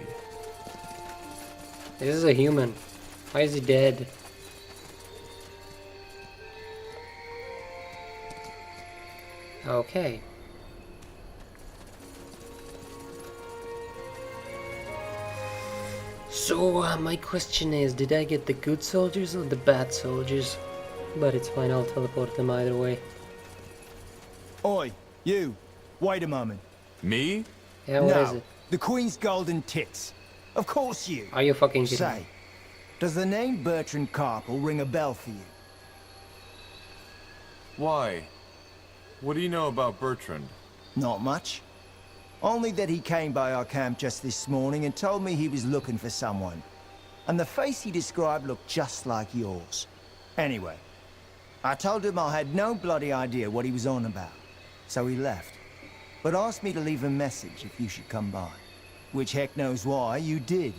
This is a human. Why is he dead? Okay. So, my question is, did I get the good soldiers or the bad soldiers? But it's fine, I'll teleport them either way. Oi, you. Wait a moment. Me? Yeah, what is it? The Queen's golden tits. Of course you. Are you fucking kidding Say, me? Does the name Bertrand Carpel ring a bell for you? Why? What do you know about Bertrand? Not much. Only that he came by our camp just this morning and told me he was looking for someone. And the face he described looked just like yours. Anyway, I told him I had no bloody idea what he was on about. So he left. But asked me to leave a message if you should come by. Which heck knows why you did.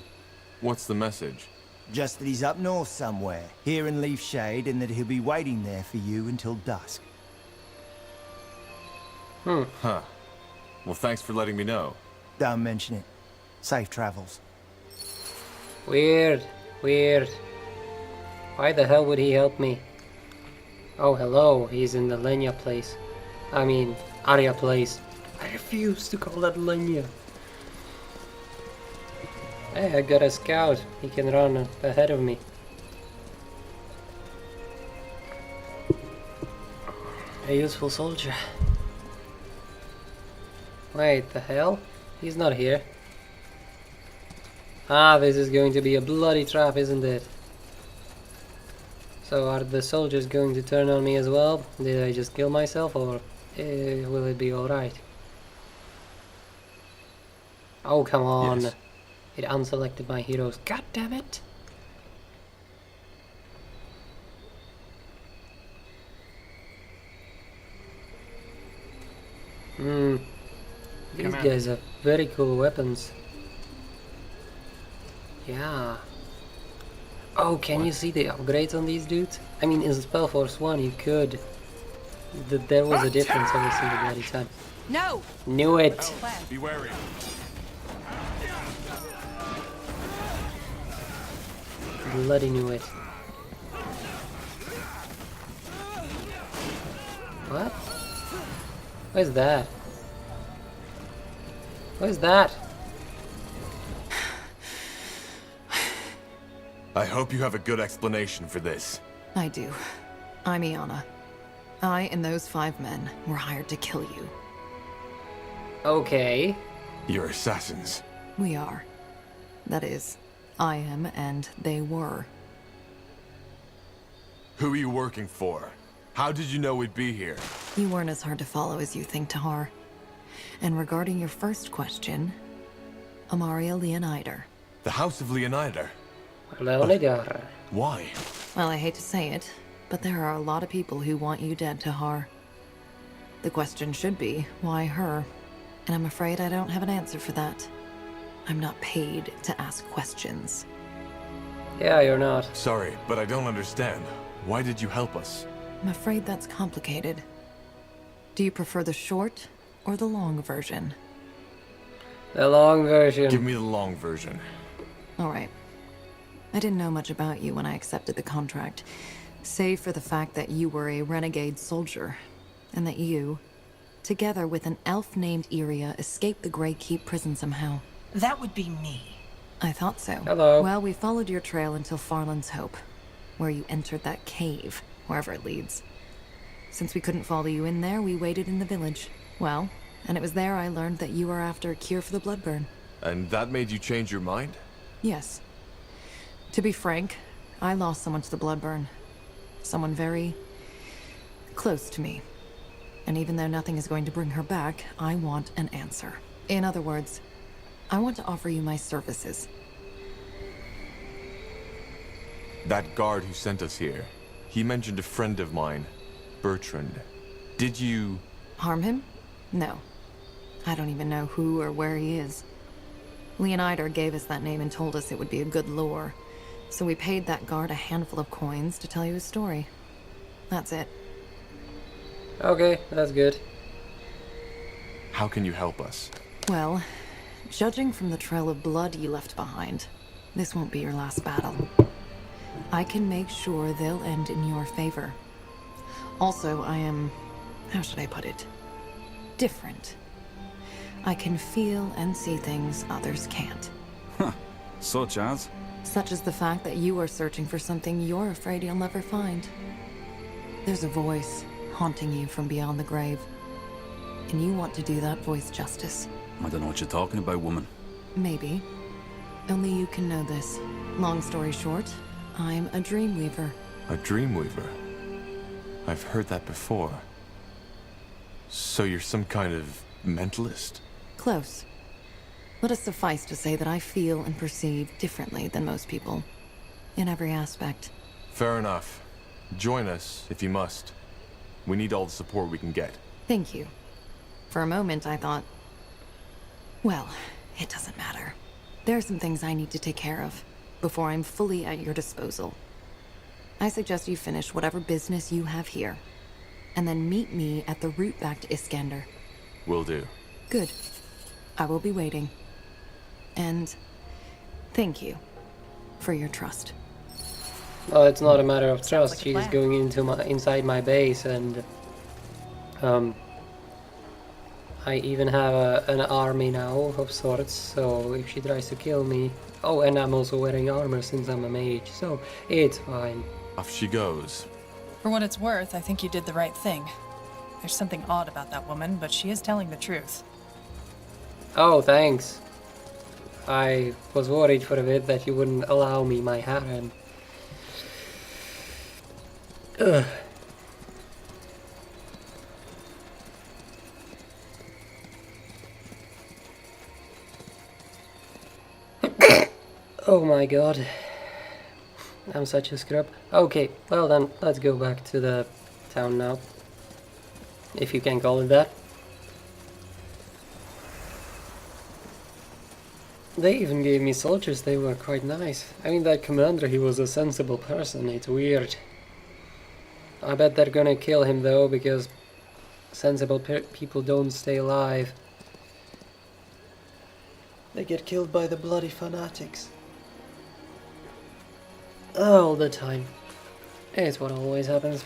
What's the message? Just that he's up north somewhere, here in Leaf Shade, and that he'll be waiting there for you until dusk. Huh. Well, thanks for letting me know. Don't mention it. Safe travels. Weird. Weird. Why the hell would he help me? Oh, hello. He's in the Lenya place. I mean, Arya place. I refuse to call that Lenya. Hey, I got a scout. He can run ahead of me. A useful soldier. Wait, the hell? He's not here. Ah, this is going to be a bloody trap, isn't it? So are the soldiers going to turn on me as well? Did I just kill myself, or will it be alright? Oh, come on. Yes. It unselected my heroes. God damn it! These guys have very cool weapons. Yeah. Oh, can you see the upgrades on these dudes? I mean, in Spellforce 1 you could. There was a difference every single bloody time. No! Knew it! Be wary. Bloody knew it. What? What is that? What is that? I hope you have a good explanation for this. I do. I'm Iana. I and those 5 men were hired to kill you. Okay. You're assassins. We are. That is, I am and they were. Who are you working for? How did you know we'd be here? You weren't as hard to follow as you think, Tahar. And regarding your first question, Amaria Leonider. The House of Leonider? Leonider. Why? Well, I hate to say it, but there are a lot of people who want you dead, Tahar. The question should be, why her? And I'm afraid I don't have an answer for that. I'm not paid to ask questions. Yeah, you're not. Sorry, but I don't understand. Why did you help us? I'm afraid that's complicated. Do you prefer the short or the long version? The long version. Give me the long version. All right. I didn't know much about you when I accepted the contract, save for the fact that you were a renegade soldier, and that you, together with an elf named Iria, escaped the Grey Keep prison somehow. That would be me. I thought so. Hello. Well, we followed your trail until Farland's Hope, where you entered that cave, wherever it leads. Since we couldn't follow you in there, we waited in the village. Well, and it was there I learned that you were after a cure for the bloodburn. And that made you change your mind? Yes. To be frank, I lost someone to the bloodburn. Someone very close to me. And even though nothing is going to bring her back, I want an answer. In other words, I want to offer you my services. That guard who sent us here, he mentioned a friend of mine, Bertrand. Did you... Harm him? No. I don't even know who or where he is. Leonider gave us that name and told us it would be a good lure. So we paid that guard a handful of coins to tell you his story. That's it. Okay, that's good. How can you help us? Well, judging from the trail of blood you left behind, this won't be your last battle. I can make sure they'll end in your favor. Also, I am... how should I put it? Different. I can feel and see things others can't. Huh. Such as? Such as the fact that you are searching for something you're afraid you'll never find. There's a voice haunting you from beyond the grave. And you want to do that voice justice. I don't know what you're talking about, woman. Maybe. Only you can know this. Long story short, I'm a dreamweaver. A dreamweaver? I've heard that before. So you're some kind of mentalist? Close. Let it suffice to say that I feel and perceive differently than most people. In every aspect. Fair enough. Join us, if you must. We need all the support we can get. Thank you. For a moment, I thought... Well, it doesn't matter. There are some things I need to take care of before I'm fully at your disposal. I suggest you finish whatever business you have here, and then meet me at the route back to Iskander. Will do. Good. I will be waiting. And thank you for your trust. Well, it's not a matter of trust. She's going inside my base, and I even have an army now of sorts. So if she tries to kill me, oh, and I'm also wearing armor since I'm a mage, so it's fine. Off she goes. For what it's worth, I think you did the right thing. There's something odd about that woman, but she is telling the truth. Oh, thanks. I was worried for a bit that you wouldn't allow me my harem. Ugh. Oh my god. I'm such a scrub. Okay, well then, let's go back to the town now. If you can call it that. They even gave me soldiers, they were quite nice. I mean, that commander, he was a sensible person, it's weird. I bet they're gonna kill him though, because sensible people don't stay alive. They get killed by the bloody fanatics. All the time. It's what always happens.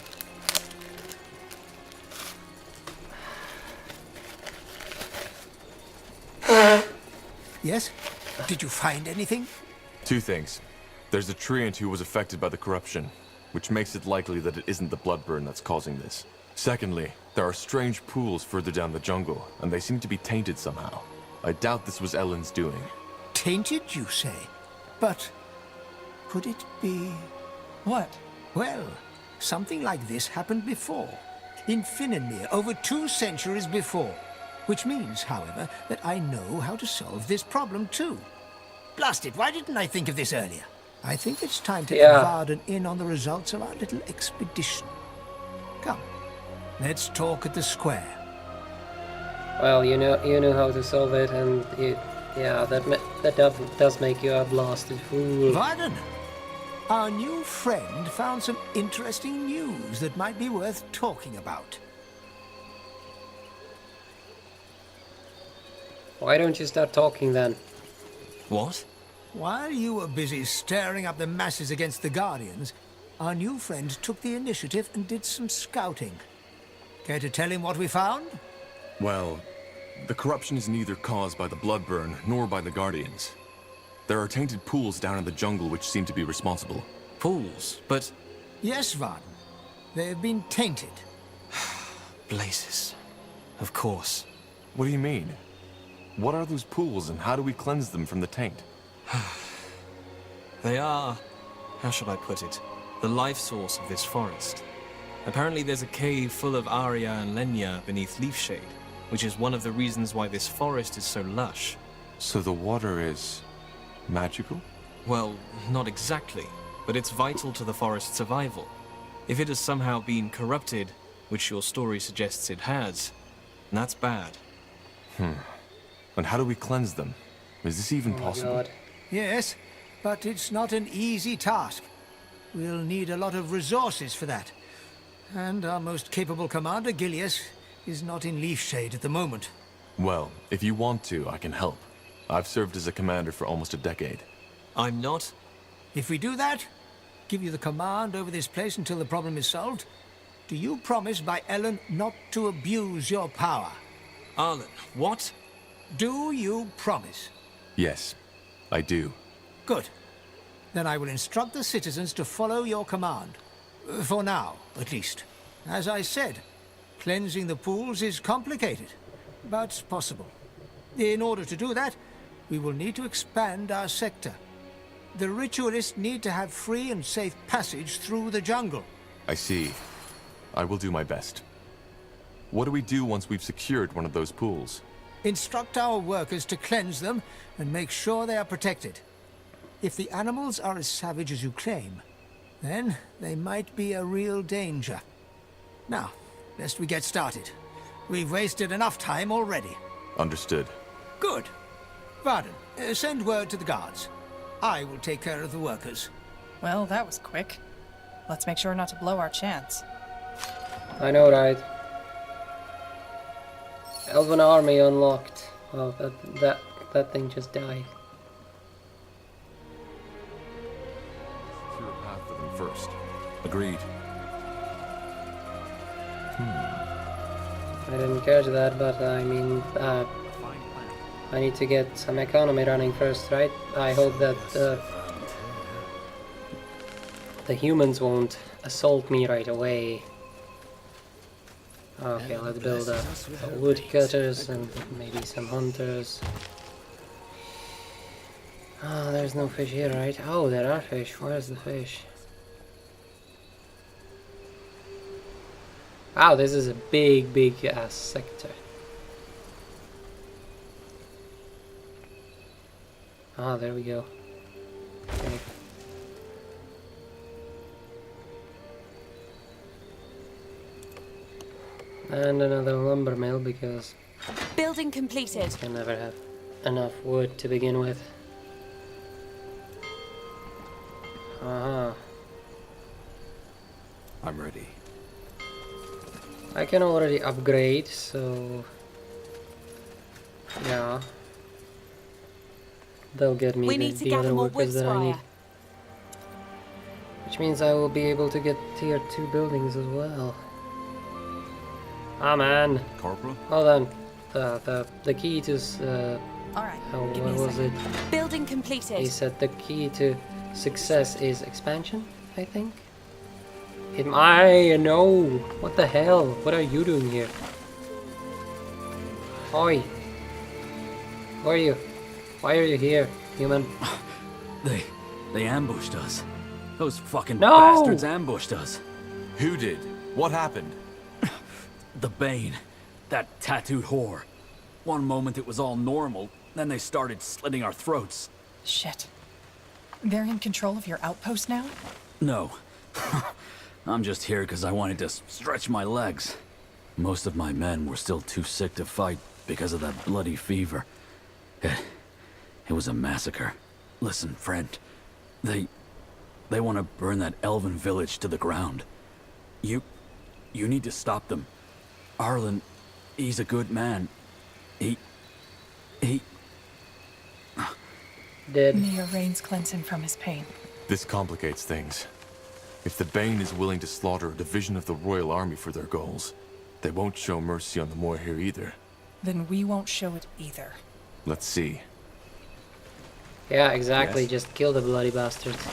Yes? Did you find anything? Two things. There's a treant who was affected by the corruption, which makes it likely that it isn't the bloodburn that's causing this. Secondly, there are strange pools further down the jungle, and they seem to be tainted somehow. I doubt this was Ellen's doing. Tainted, you say? But could it be... What? Well, something like this happened before. In Finnenmere, over 2 centuries before. Which means, however, that I know how to solve this problem too. Blast it, why didn't I think of this earlier? I think it's time to let Varden in on the results of our little expedition. Come, let's talk at the square. Well, you know how to solve it, and yeah, that does make you a blasted fool. Varden, our new friend found some interesting news that might be worth talking about. Why don't you start talking then? What? While you were busy stirring up the masses against the Guardians, our new friend took the initiative and did some scouting. Care to tell him what we found? Well, the corruption is neither caused by the bloodburn nor by the Guardians. There are tainted pools down in the jungle which seem to be responsible. Pools? But... Yes, Varden. They've been tainted. Blazes. Of course. What do you mean? What are those pools, and how do we cleanse them from the taint? They are... how should I put it? The life source of this forest. Apparently there's a cave full of Aria and Lenya beneath Leafshade, which is one of the reasons why this forest is so lush. So the water is... magical? Well, not exactly, but it's vital to the forest's survival. If it has somehow been corrupted, which your story suggests it has, that's bad. And how do we cleanse them? Is this even possible? God. Yes, but it's not an easy task. We'll need a lot of resources for that. And our most capable commander, Gilius, is not in Leafshade at the moment. Well, if you want to, I can help. I've served as a commander for almost a decade. I'm not? If we do that, give you the command over this place until the problem is solved, do you promise by Ellen not to abuse your power? Arlen, what? Do you promise? Yes, I do. Good. Then I will instruct the citizens to follow your command. For now, at least. As I said, cleansing the pools is complicated, but possible. In order to do that, we will need to expand our sector. The ritualists need to have free and safe passage through the jungle. I see. I will do my best. What do we do once we've secured one of those pools? Instruct our workers to cleanse them and make sure they are protected. If the animals are as savage as you claim, then they might be a real danger. Now, lest we get started. We've wasted enough time already. Understood. Good. Varden, send word to the guards. I will take care of the workers. Well, that was quick. Let's make sure not to blow our chance. I know, right? Elven army unlocked. Oh, that thing just died. Secure a path for them first. Agreed. I didn't catch that, but I mean, I need to get some economy running first, right? I hope that the humans won't assault me right away. Okay, let's build woodcutters and maybe some hunters. Oh, there's no fish here, right? Oh, there are fish. Where's the fish? Wow, this is a big ass sector. Ah, there we go. Okay. And another lumber mill because building completed. I can never have enough wood to begin with. I'm ready. I can already upgrade, so yeah, they'll get me the other workers that I need. Which means I will be able to get tier 2 buildings as well. Ah man. Corporal? Hold on. The key to Alright, what was it? Building completed. He said the key to success is expansion, I think. I know. What the hell? What are you doing here? Oi. Who are you? Why are you here, human? They ambushed us. Those fucking No! bastards ambushed us. Who did? What happened? The Bane. That tattooed whore. One moment it was all normal, then they started slitting our throats. Shit. They're in control of your outpost now? No. I'm just here because I wanted to stretch my legs. Most of my men were still too sick to fight because of that bloody fever. It was a massacre. Listen, friend. They want to burn that elven village to the ground. You need to stop them. Arlen, he's a good man. He... Dead. May your rains cleanse him from his pain. This complicates things. If the Bane is willing to slaughter a division of the Royal Army for their goals, they won't show mercy on the Moor here either. Then we won't show it either. Let's see. Yeah, exactly. Yes. Just kill the bloody bastards.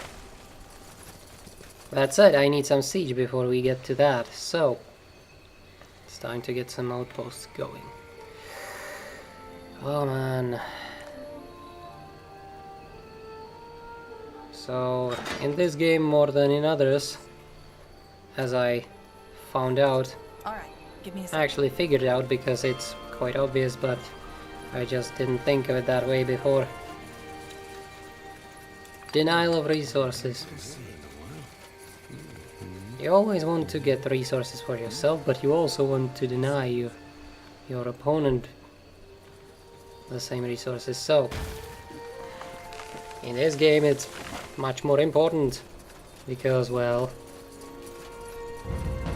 That's it. I need some siege before we get to that. So, it's time to get some outposts going. Oh man. So, in this game more than in others, as I found out, Alright, give me a I second. actually figured it out because it's quite obvious, but I just didn't think of it that way before. Denial of resources. You always want to get resources for yourself, but you also want to deny your opponent the same resources. So, in this game it's much more important because, well,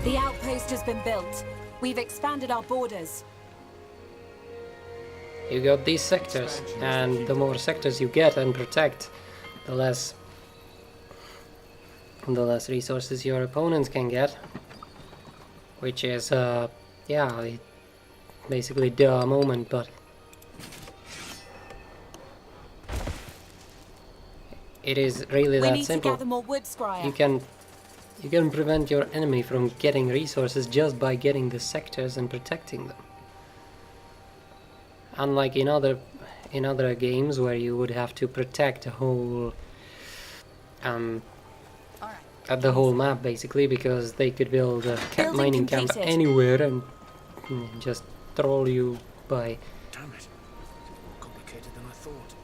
the outpost has been built. We've expanded our borders. you got these sectors, and the more sectors you get and protect, the less resources your opponents can get, which is yeah, basically duh moment, but it is really We that need simple. to gather more wood, Scryer. You can prevent your enemy from getting resources just by getting the sectors and protecting them. Unlike in other games where you would have to protect a whole at the whole map basically, because they could build a mining camp anywhere and just troll you by. Damn it. More complicated than I thought.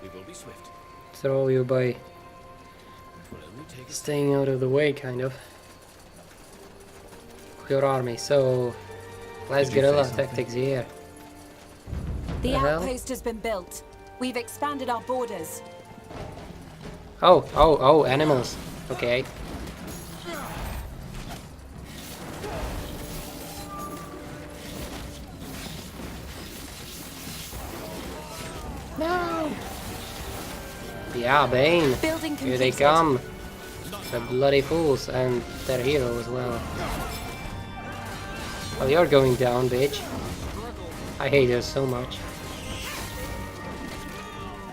We will be swift. Troll you by It will only take us staying out of the way, kind of. Your army. So let's guerrilla tactics here. The The hell? outpost has been built. We've expanded our borders. Oh, animals. Okay. No. Yeah, Bane. Building Here they completed. come. The bloody fools and their hero as well. Oh, you're going down, bitch. I hate her so much.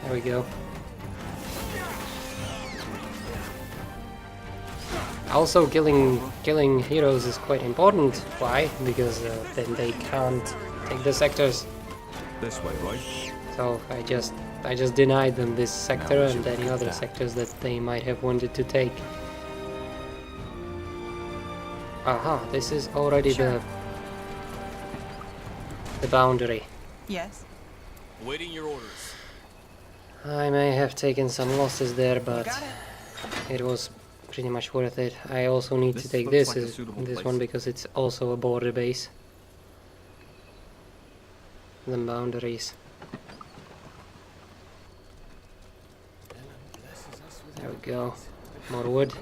There we go. Also, killing heroes is quite important. Why? Because then they can't take the sectors. This way, right? So I just denied them this sector and any other sectors that they might have wanted to take. Aha, this is already the boundary. Yes. Awaiting your orders. I may have taken some losses there, but it was pretty much worth it. I also need to take this one because it's also a border base. The boundaries. There we go. More wood.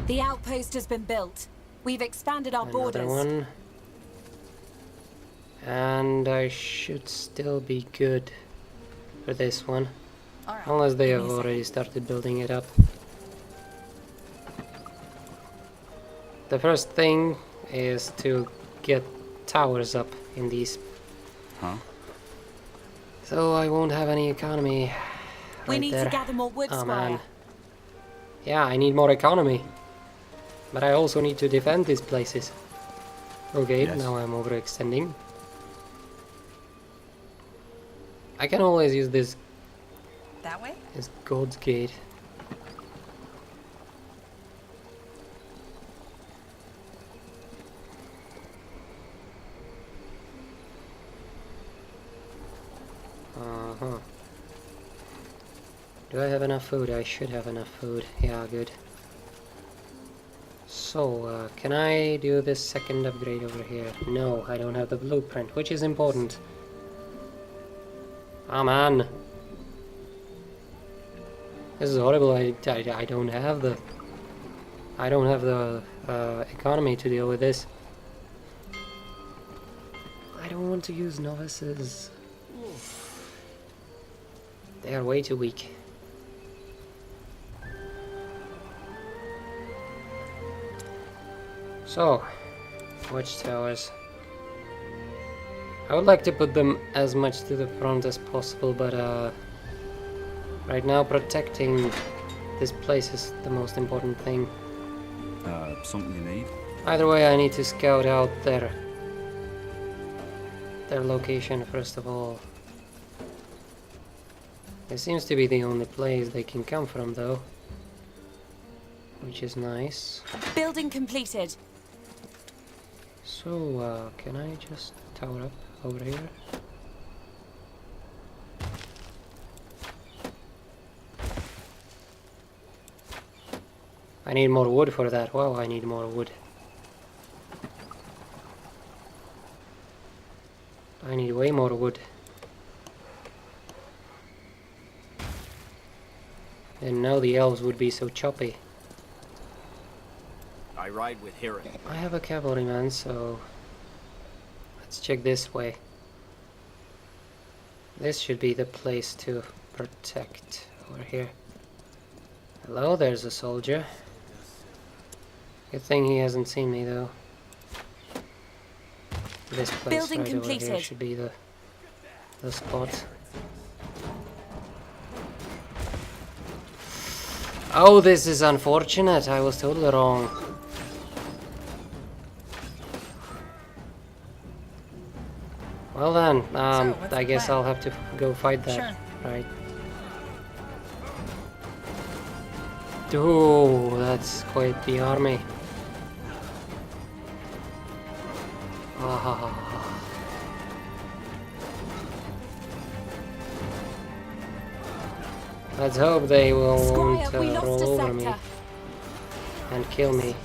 The outpost has been built. We've expanded our Another borders. one. And I should still be good for this one. Unless they have already started building it up. The first thing is to get towers up in these. Huh? So I won't have any economy. We right need there. to gather more wood, Oh, Squire. man. Yeah, I need more economy. But I also need to defend these places. Okay, Yes. now I'm overextending. I can always use this That way? God's Gate. Uh-huh. Do I have enough food? I should have enough food. Yeah, good. So, can I do this second upgrade over here? No, I don't have the blueprint, which is important. Ah, man. This is horrible. I don't have the economy to deal with this. I don't want to use novices. They are way too weak. So, watchtowers. I would like to put them as much to the front as possible, but right now protecting this place is the most important thing. Something you need? Either way, I need to scout out their location first of all. It seems to be the only place they can come from, though, which is nice. Building completed. So, can I just tower up over here? I need more wood for that. Wow, I need more wood. I need way more wood. And now the elves would be so choppy. I ride with Hiram. I have a cavalryman, so let's check this way. This should be the place to protect over here. Hello, there's a soldier. Good thing he hasn't seen me though. This place Building right over here completed. should be the spot. Oh, this is unfortunate. I was totally wrong. Well then, I guess I'll have to go fight that, right? Oh, that's quite the army. Ah. Let's hope they won't roll over me and kill me.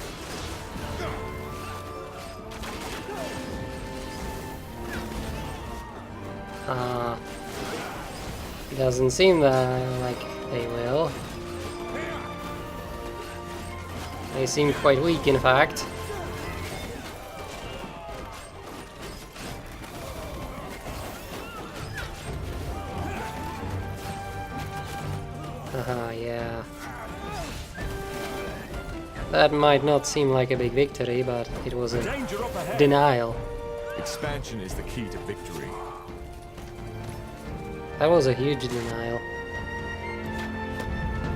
Doesn't seem like they will. They seem quite weak, in fact. Yeah. That might not seem like a big victory, but it was a denial. Expansion is the key to victory. That was a huge denial.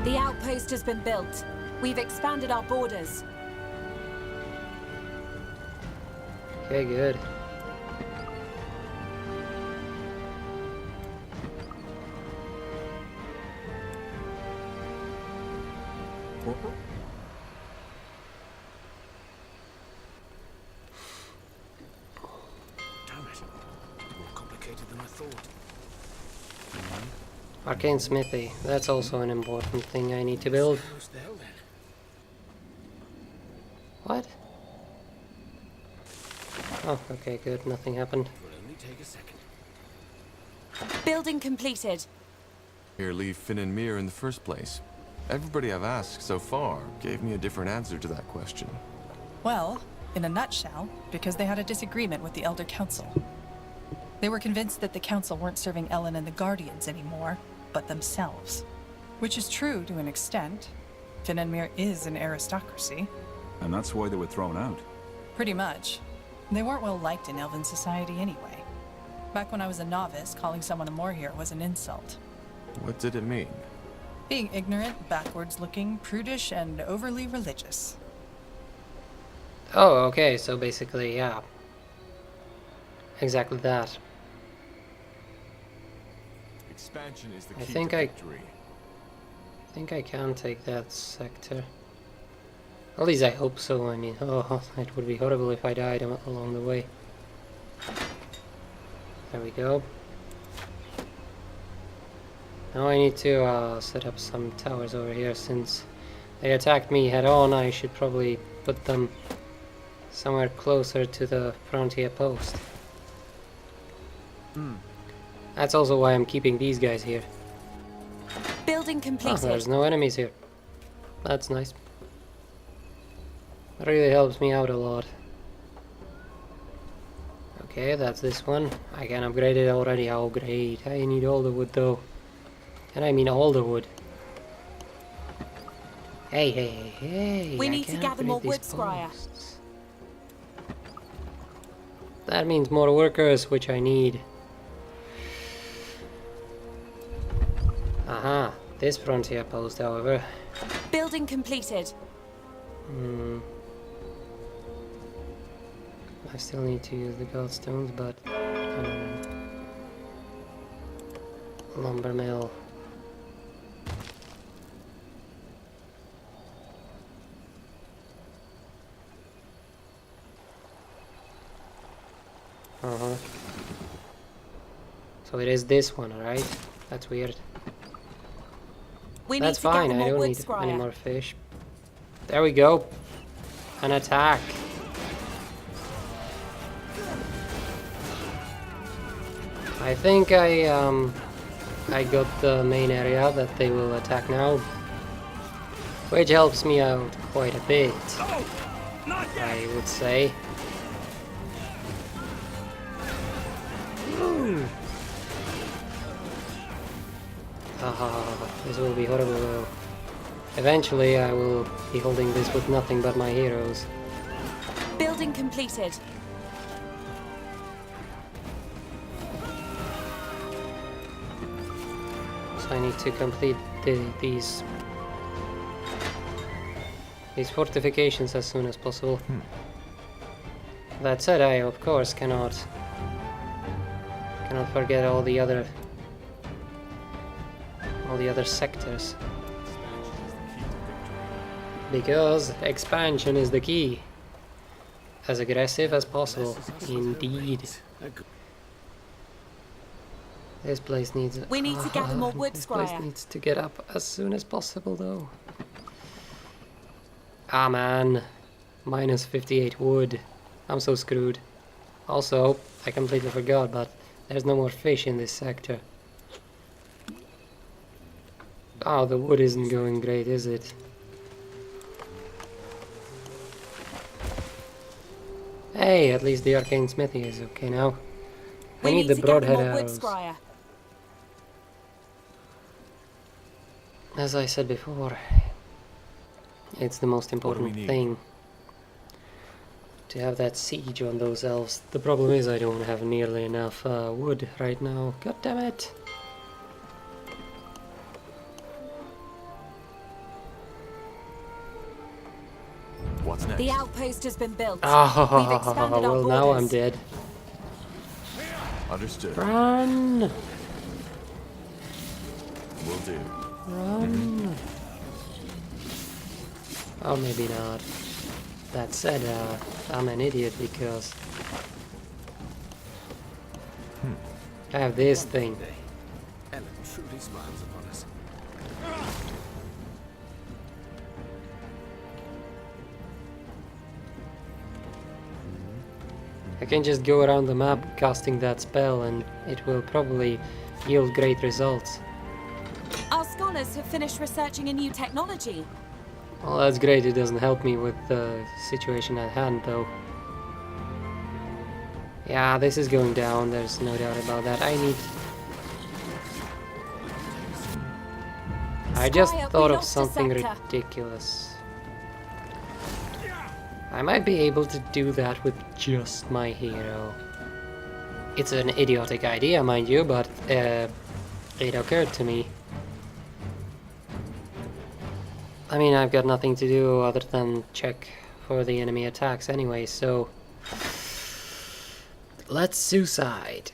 The outpost has been built. We've expanded our borders. Okay, good. Damn it. More complicated than I thought. Arcane Smithy. That's also an important thing I need to build. What? Oh, okay, good. Nothing happened. Will only take a second. Building completed. Here, leave Finn and Mir in the first place. Everybody I've asked so far gave me a different answer to that question. Well, in a nutshell, because they had a disagreement with the Elder Council. They were convinced that the Council weren't serving Ellen and the Guardians anymore, but themselves. Which is true to an extent. Finn and Mir is an aristocracy. And that's why they were thrown out. Pretty much. They weren't well liked in Elven society anyway. Back when I was a novice, calling someone a Moorhere was an insult. What did it mean? Being ignorant, backwards-looking, prudish, and overly religious. Oh, okay, so basically, yeah. Exactly that. Expansion is the key I think to victory. I think I can take that sector. At least I hope so. I mean, oh, it would be horrible if I died along the way. There we go. Now I need to set up some towers over here. Since they attacked me head on, I should probably put them somewhere closer to the frontier post. That's also why I'm keeping these guys here. Building Oh, completed. there's no enemies here. That's nice. That really helps me out a lot. Okay, that's this one. I can upgrade it already. Oh, great. I need all the wood, though. And I mean all the wood. Hey. We I need to can gather more upgrade wood, these Squire. posts. That means more workers, which I need. Aha. This frontier post, however. Building completed. I still need to use the godstones, but lumber mill. So it is this one, alright? That's weird. That's fine, I don't need any more fish. There we go. An attack. I think I got the main area that they will attack now, which helps me out quite a bit, I would say. This will be horrible though. Eventually I will be holding this with nothing but my heroes. Building completed. So I need to complete these fortifications as soon as possible. That said, I of course cannot forget all the other sectors. Because expansion is the key. As aggressive as possible. Indeed. This place needs... We need to gather more wood, This place Squire. needs to get up as soon as possible, though. Ah, man. Minus 58 wood. I'm so screwed. Also, I completely forgot, but there's no more fish in this sector. Oh, the wood isn't going great, is it? Hey, at least the arcane smithy is okay now. We need the to gather broadhead more wood, arrows. Squire. As I said before, it's the most important need? thing. To have that siege on those elves. The problem is I don't have nearly enough wood right now. God damn it! What's next? The outpost has been built. Oh, We've expanded our well, borders. now I'm dead. Understood. Run! Will do. Run! Oh, maybe not. That said, I'm an idiot because I have this thing. Ellen truly smiles upon us. I can just go around the map casting that spell and it will probably yield great results. Our scholars have finished researching a new technology. Well, that's great, it doesn't help me with the situation at hand though. Yeah, this is going down, there's no doubt about that. I just Squire, thought we of lost a something sector. ridiculous. I might be able to do that with just my hero. It's an idiotic idea, mind you, but it occurred to me. I mean, I've got nothing to do other than check for the enemy attacks anyway, so... Let's suicide.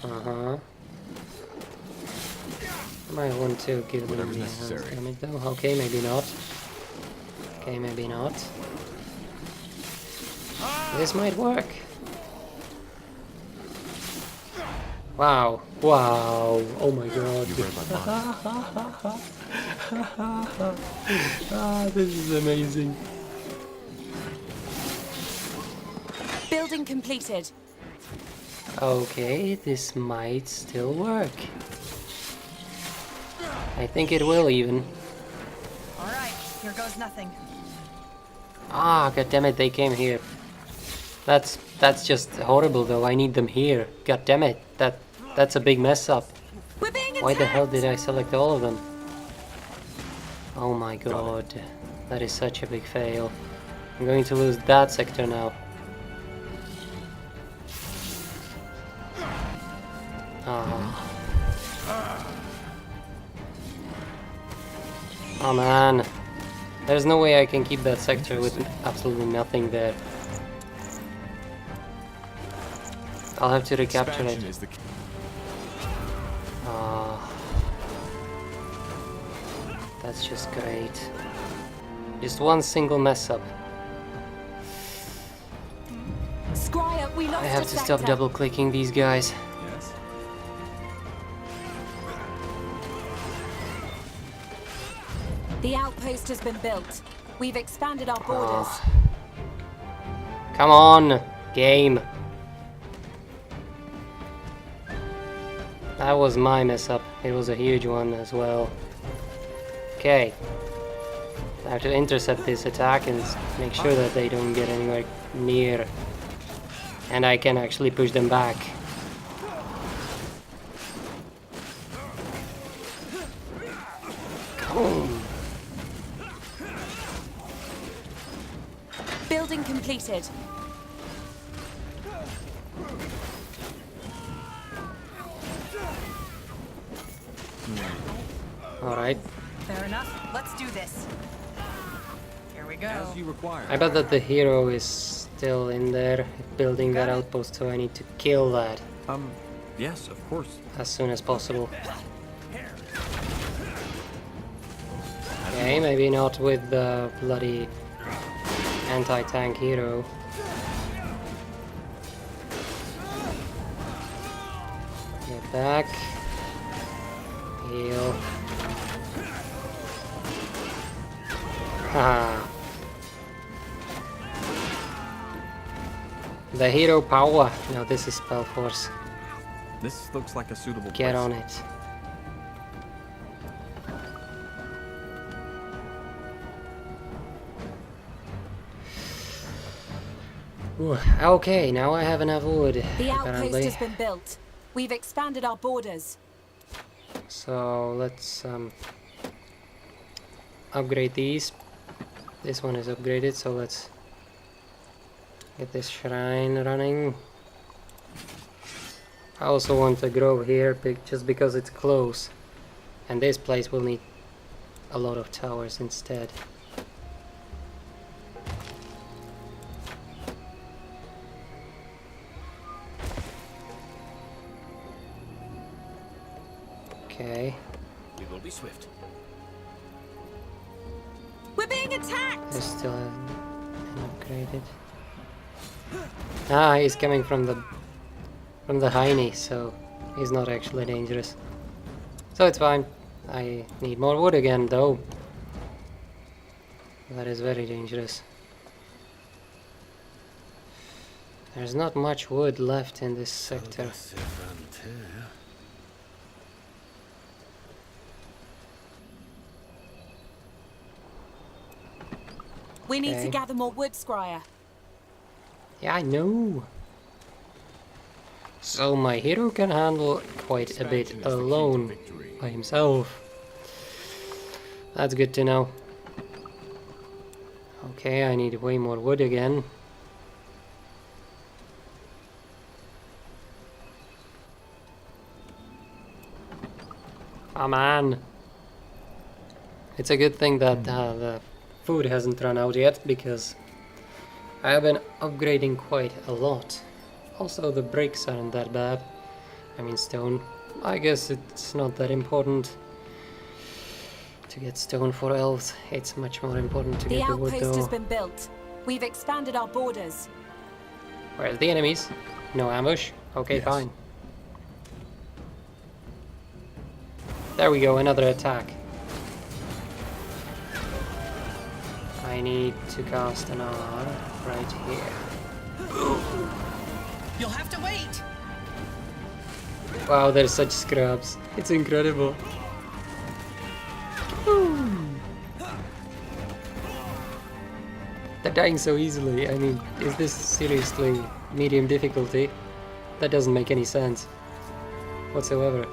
Uh-huh. I might want to give them the hands damage though. Okay, maybe not. Okay, maybe not. This might work. Wow. Wow. Oh my god. You read my mind. This is amazing. Building completed. Okay, this might still work. I think it will even. Alright, here goes nothing. Ah, god damn it, they came here. That's just horrible though. I need them here. God damn it. That's a big mess up. Why the hell did I select all of them? Oh my god. That is such a big fail. I'm going to lose that sector now. Oh man. There's no way I can keep that sector with absolutely nothing there. I'll have to recapture it. That's just great. Just one single mess up. Squire, we lost I have a to stop sector. double clicking these guys. Yes. The outpost has been built. We've expanded our borders. Come on, game. That was my mess up. It was a huge one as well. Okay. I have to intercept this attack and make sure that they don't get anywhere near. And I can actually push them back. Boom. Building completed. Alright. Fair enough. Let's do this. Here we go. As you require. I bet that the hero is still in there building that outpost, so I need to kill that. Yes, of course. As soon as possible. Okay, maybe not with the bloody anti-tank hero. Get back. Heal. Haha. The hero power. No, this is Spellforce. This looks like a suitable Get place. on it. Ooh, okay, now I have enough wood, The outpost apparently. has been built. We've expanded our borders. So let's upgrade these. This one is upgraded, so let's get this shrine running. I also want a grove here just because it's close, and this place will need a lot of towers instead. Okay. We will be swift. We're being attacked! This still hasn't been upgraded. Ah, he's coming from the Heine, so he's not actually dangerous. So it's fine. I need more wood again, though. That is very dangerous. There's not much wood left in this sector. We need Okay. to gather more wood, Scryer. Yeah, I know. So my hero can handle quite a bit alone by himself. That's good to know. Okay, I need way more wood again. Come on. It's a good thing that the food hasn't run out yet, because I have been upgrading quite a lot. Also, the bricks aren't that bad. I mean, stone. I guess it's not that important to get stone for elves. It's much more important to The get the wood, outpost has though. been built. We've expanded our borders. Where's the enemies? No ambush? Okay, fine. There we go, another attack. I need to cast an R right here. You'll have to wait. Wow, they're such scrubs. It's incredible. They're dying so easily. I mean, is this seriously medium difficulty? That doesn't make any sense whatsoever.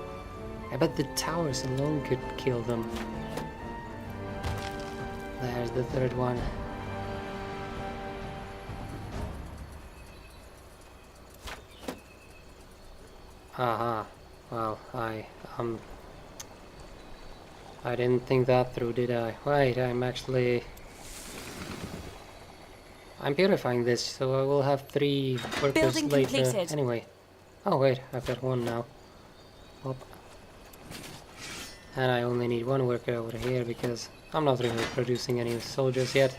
I bet the towers alone could kill them. There's the third one. Aha. Well, I didn't think that through, did I? Wait, I'm purifying this, so I will have 3 workers Building later. completed. Anyway. Oh wait, I've got 1 now. Hop. And I only need 1 worker over here because I'm not really producing any soldiers yet.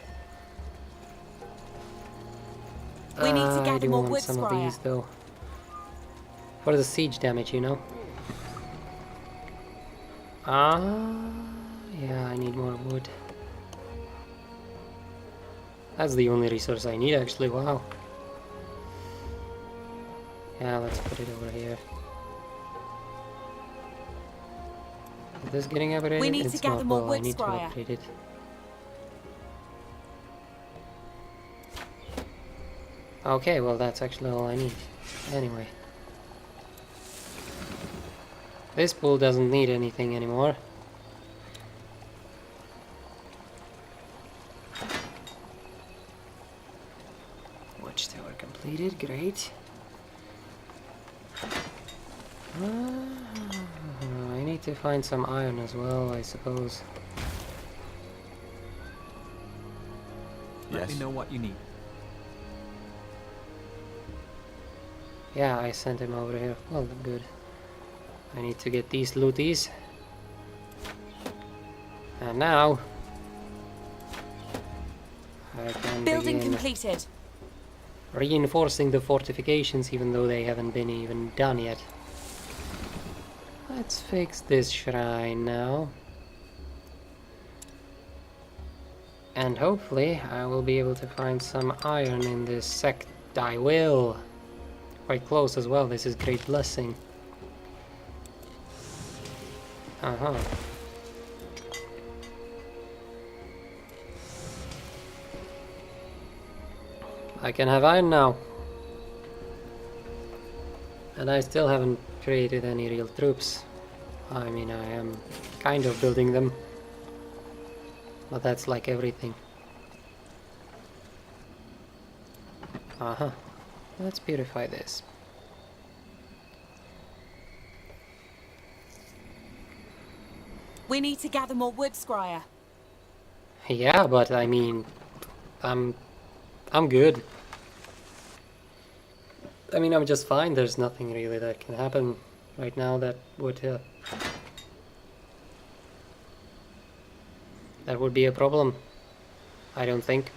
We need to I gather do more want wood, some of Scryer. these though. For the siege damage, you know. Yeah, I need more wood. That's the only resource I need, actually. Wow. Yeah, let's put it over here. Is this getting upgraded? We need to It's gather not. more Well, I wood, need to Scryer. upgrade it. Okay, well that's actually all I need. Anyway. This pool doesn't need anything anymore. Watchtower completed, great. I need to find some iron as well, I suppose. Let me know what you need. Yeah, I sent him over here. Well, good. I need to get these looties. And now I can Building begin completed. reinforcing the fortifications, even though they haven't been even done yet. Let's fix this shrine now. And hopefully I will be able to find some iron in this sect. I will. Quite close as well. This is great blessing. Uh-huh. I can have iron now. And I still haven't created any real troops. I mean, I am kind of building them. But that's like everything. Uh-huh. Let's beautify this. We need to gather more wood, Scryer. Yeah, but I mean, I'm good. I mean, I'm just fine. There's nothing really that can happen right now that would be a problem. I don't think.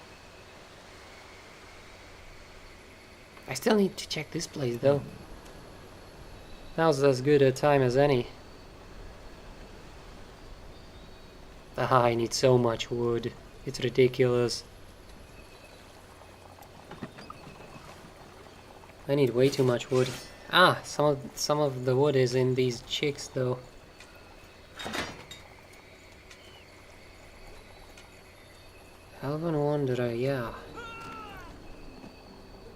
I still need to check this place though. Now's as good a time as any. Ah, I need so much wood. It's ridiculous. I need way too much wood. Ah, some of the wood is in these chicks though. Elven Wanderer, yeah.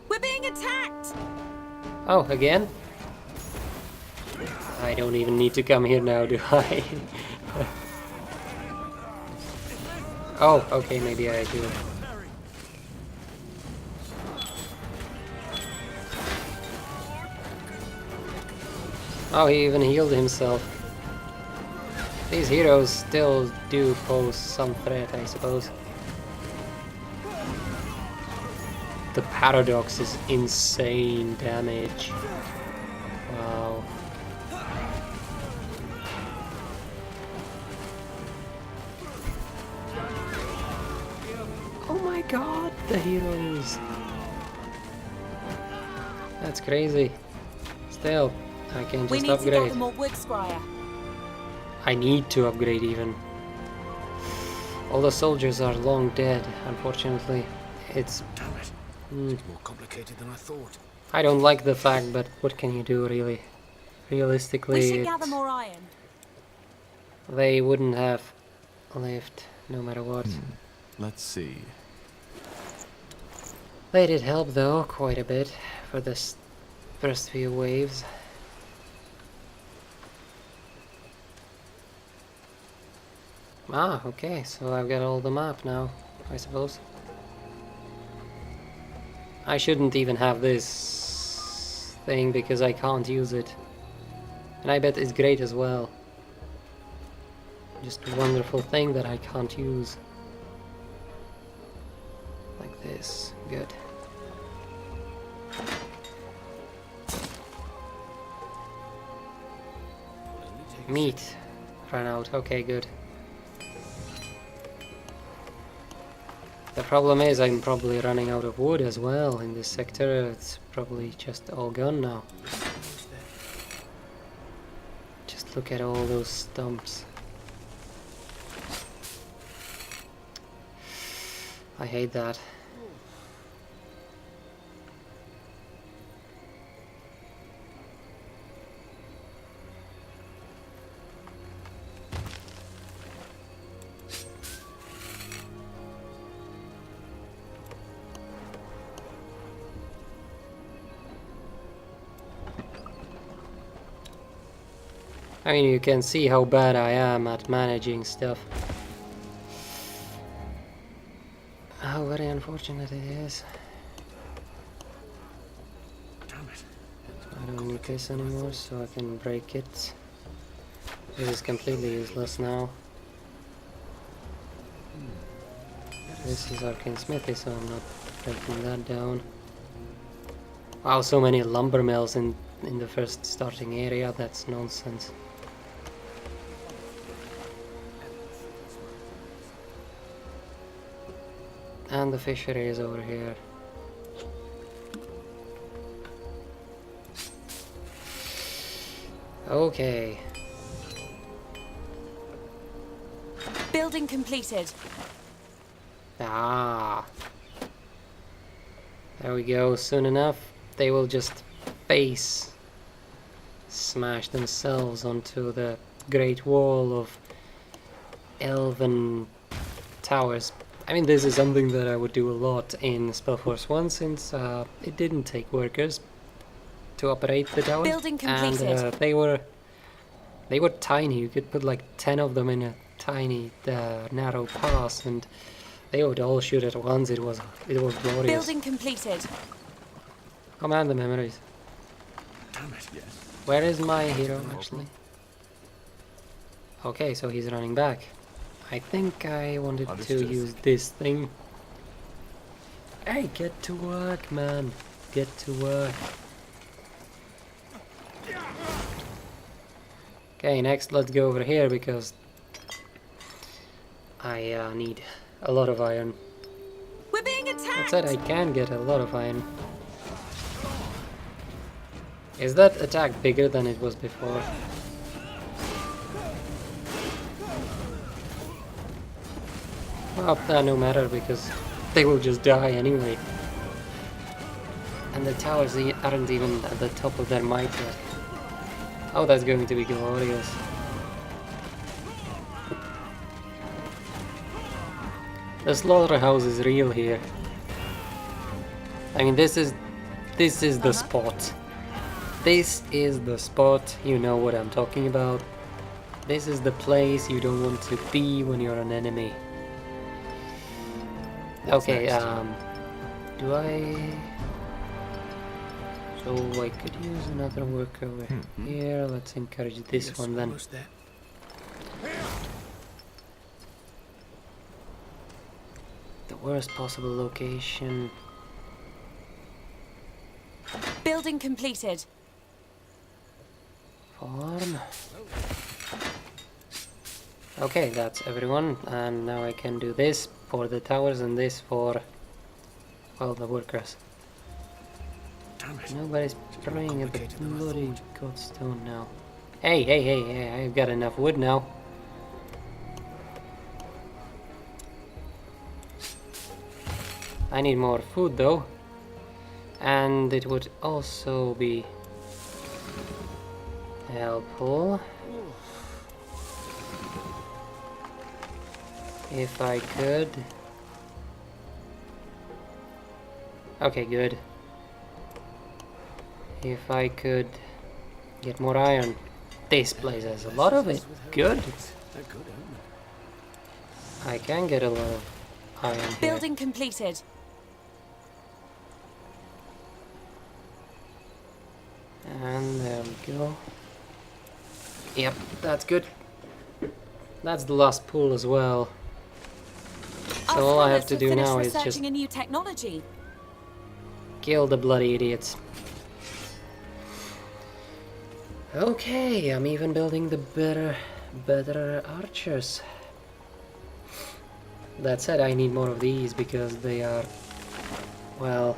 We're being attacked! Oh, again? I don't even need to come here now, do I? Oh, okay, maybe I do. Oh, he even healed himself. These heroes still do pose some threat, I suppose. The paradox is insane damage. Wow. Oh my god, the heroes. That's crazy. Still, I can We just need to upgrade. gather more wood, Scryer. I need to upgrade even. All the soldiers are long dead, unfortunately. It's... Damn it. It's more complicated than I thought. I don't like the fact, but what can you do really? Realistically, We should gather more iron. they wouldn't have lived no matter what. Let's see. They did help though, quite a bit, for this first few waves. Ah, okay, so I've got all the map now, I suppose. I shouldn't even have this thing because I can't use it. And I bet it's great as well. Just a wonderful thing that I can't use. Like this. Good. Meat. Ran out. Okay, good. The problem is I'm probably running out of wood as well in this sector. It's probably just all gone now. Just look at all those stumps. I hate that. I mean, you can see how bad I am at managing stuff. How very unfortunate it is. Damn it. I don't need this anymore, so I can break it. This is completely useless now. This is arcane smithy, so I'm not breaking that down. Wow, so many lumber mills in the first starting area, that's nonsense. And the fishery is over here. Okay. Building completed. Ah. There we go. Soon enough, they will just smash themselves onto the Great Wall of elven towers. I mean, this is something that I would do a lot in Spellforce 1 since it didn't take workers to operate the towers. Building completed. And they were tiny. You could put like 10 of them in a tiny narrow pass, and they would all shoot at once. It was glorious. Building completed. Command the memories. Damn it, yes. Where is my hero actually? Okay, so he's running back. I think I wanted to use this thing. Hey, get to work, man. Get to work. Okay, next let's go over here because I need a lot of iron. We're being attacked! That said, I can get a lot of iron. Is that attack bigger than it was before? Well, no matter, because they will just die anyway. And the towers aren't even at the top of their might yet. Oh, that's going to be glorious. The slaughterhouse is real here. I mean, this is the spot. This is the spot, you know what I'm talking about. This is the place you don't want to be when you're an enemy. Okay, do I... So I could use another worker over here. Let's encourage this one then. The worst possible location. Building completed. Farm. Okay, that's everyone, and now I can do this for the towers and this for, well, the workers. Nobody's praying at the bloody godstone now. Hey, hey, hey, hey, I've got enough wood now. I need more food though, and it would also be helpful if I could. Okay, good. If I could get more iron. This place has a lot of it. Good. I can get a lot of iron here. Building completed. And there we go. Yep, that's good. That's the last pool as well. So all I have to do now is just a new technology. kill the bloody idiots. Okay, I'm even building the better archers. That said, I need more of these because they are, well,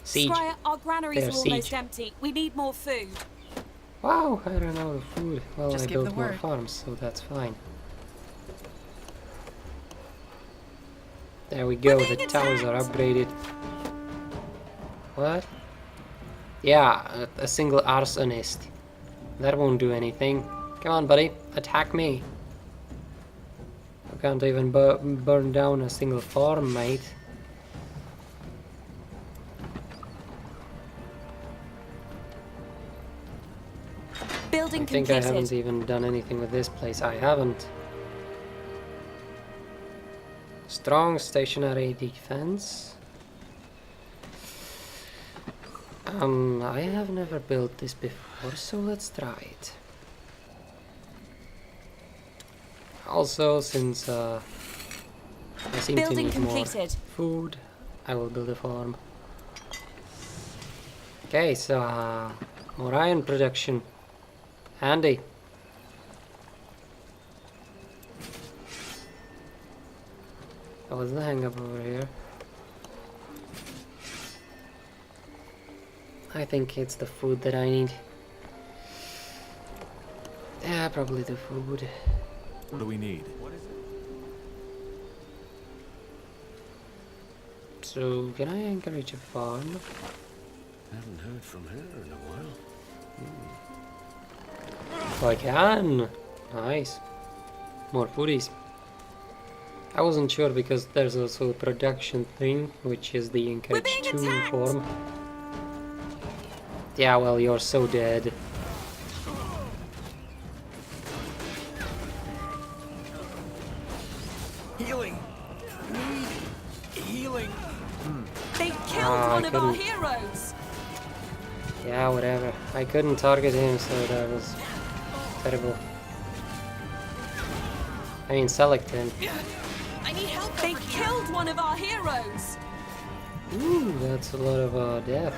siege. Squire, our granaries They're are almost siege. empty. We need more food. Wow, I ran out of food. Well, Just I give built the more word. farms, so that's fine. There we go, the towers are upgraded. What? Yeah, a single arsonist. That won't do anything. Come on, buddy, attack me. I can't even burn down a single farm, mate. Building I think I haven't even done anything with this place. I haven't. Strong stationary defense. I have never built this before, so let's try it. Also, since I seem to need more food, I will build a farm. Okay, so more iron production. Handy. What's the hang up over here? I think it's the food that I need. Yeah, probably the food. What do we need? So, can I encourage a farm? Haven't heard from her in a while. I can! Nice. More foodies. I wasn't sure because there's also a production thing, which is the encourage 2 form. Yeah, well, you're so dead. Healing. Need healing. They killed one of our heroes. Yeah, whatever. I couldn't target him, so that was terrible. I mean, select him. I need help. They killed one of our heroes. Ooh, that's a lot of death.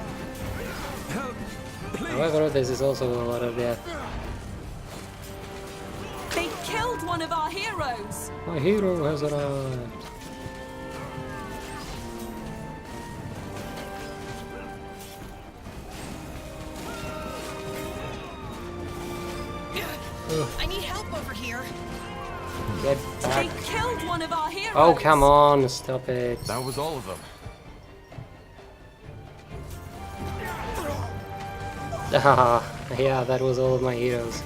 However, this is also a lot of death. They killed one of our heroes. My hero has arrived. I need help over here. Get back. They killed one of our heroes. Oh, come on, stop it. That was all of them. Yeah, that was all of my heroes.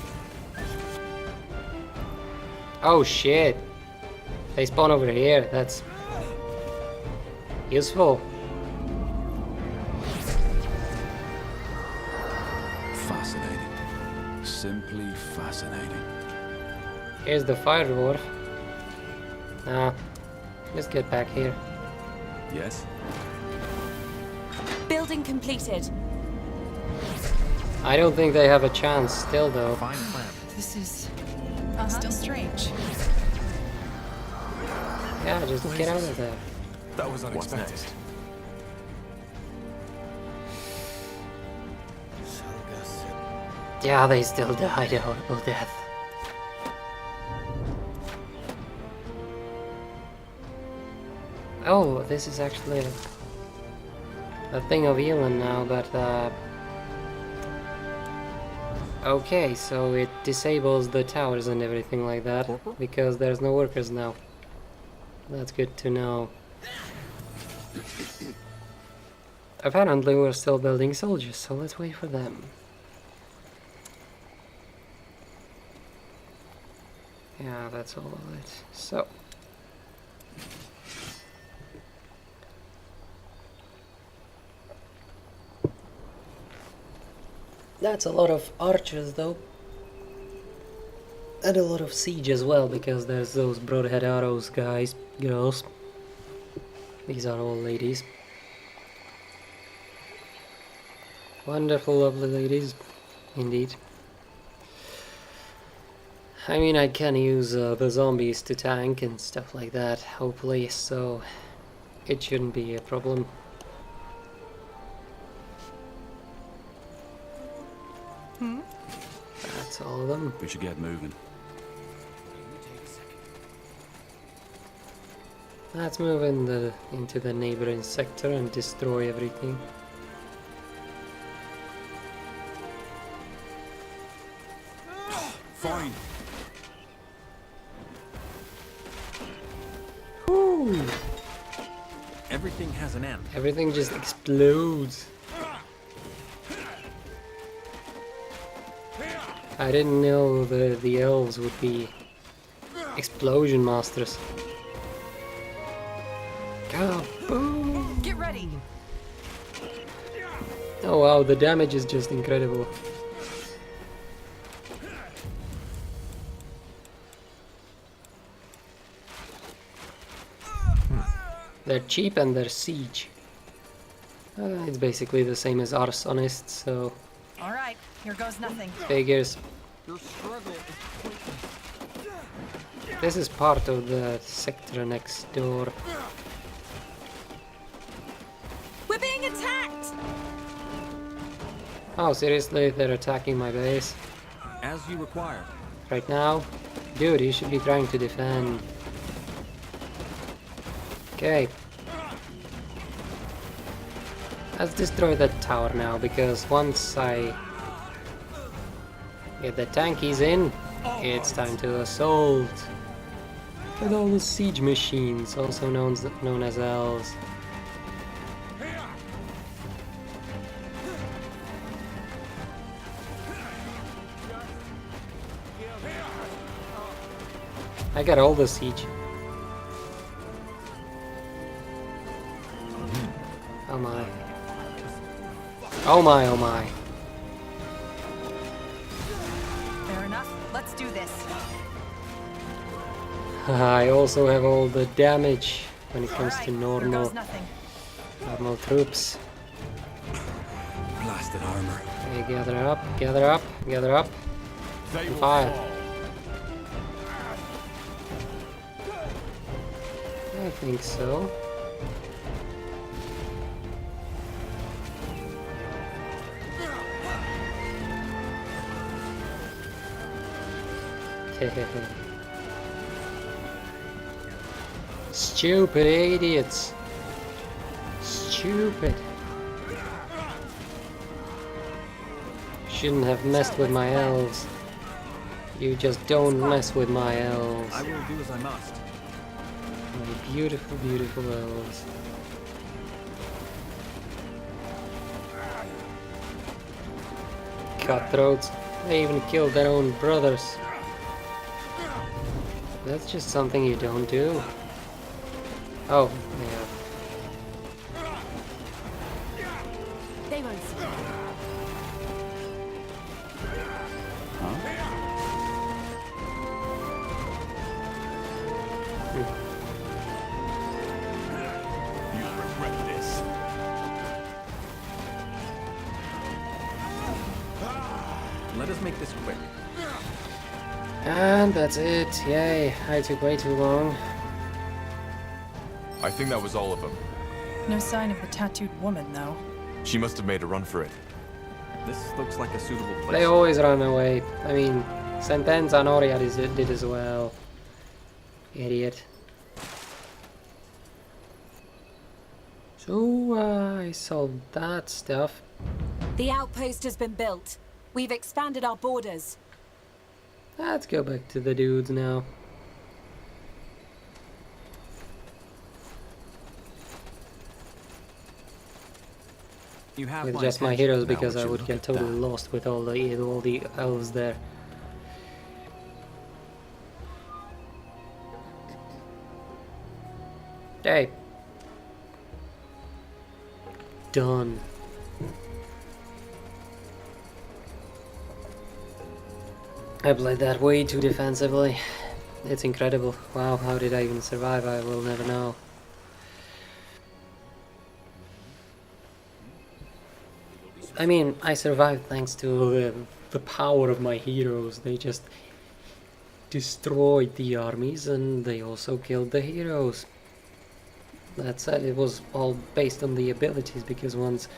Oh shit. They spawn over here, that's useful. Fascinating. Simply fascinating. Here's the fire dwarf. Nah, let's get back here. Yes? Building completed. I don't think they have a chance still though. Fine plan. This is still strange. Yeah, just get out of there. That was unexpected. Yeah, they still died a horrible death. Oh, this is actually a thing of Elon now, but okay, so it disables the towers and everything like that because there's no workers now. That's good to know. Apparently we're still building soldiers, so let's wait for them. Yeah, that's all of it. So that's a lot of archers though. And a lot of siege as well, because there's those broadhead arrows guys, girls. These are all ladies. Wonderful, lovely ladies, indeed. I mean, I can use the zombies to tank and stuff like that, hopefully, so it shouldn't be a problem. That's all of them. We should get moving. Let's move into the neighboring sector and destroy everything. Fine. Whew. Everything has an end. Everything just explodes. I didn't know the elves would be explosion masters. Kaboom! Get ready. Oh wow, the damage is just incredible. They're cheap and they're siege. It's basically the same as arsonists, so All right, here goes nothing. figures. Your struggle is pointless. This is part of the sector next door. We're being attacked. Oh, seriously? They're attacking my base? As you require. Right now? Dude, you should be trying to defend. Okay. Let's destroy that tower now, because once I get the tankies in, it's time to assault. With all the siege machines, also known as elves. I got all the siege. Oh my. Oh my, oh my. Fair enough. Let's do this. I also have all the damage when it comes to normal troops. Blasted armor. Okay, gather up, gather up, gather up. And fire. I think so. Stupid idiots. Stupid. Shouldn't have messed with my elves. You just don't mess with my elves. I will do as I must. My beautiful, beautiful elves. Cutthroats. They even killed their own brothers. That's just something you don't do. Oh, yeah. They won't see. You'll regret this. Let us make this quick. And that's it. Yay, I took way too long. I think that was all of them. No sign of the tattooed woman, though. She must have made a run for it. This looks like a suitable place. They always run away. I mean, Sentenza Noria did as well. Idiot. So, I solved that stuff. The outpost has been built. We've expanded our borders. Let's go back to the dudes now. You have With my just my attention heroes, now, because would I you would look get at totally that? lost with all the elves there. Okay. Done. I played that way too defensively. It's incredible. Wow, how did I even survive? I will never know. I mean, I survived thanks to the power of my heroes. They just destroyed the armies and they also killed the heroes. That's it. It was all based on the abilities, because once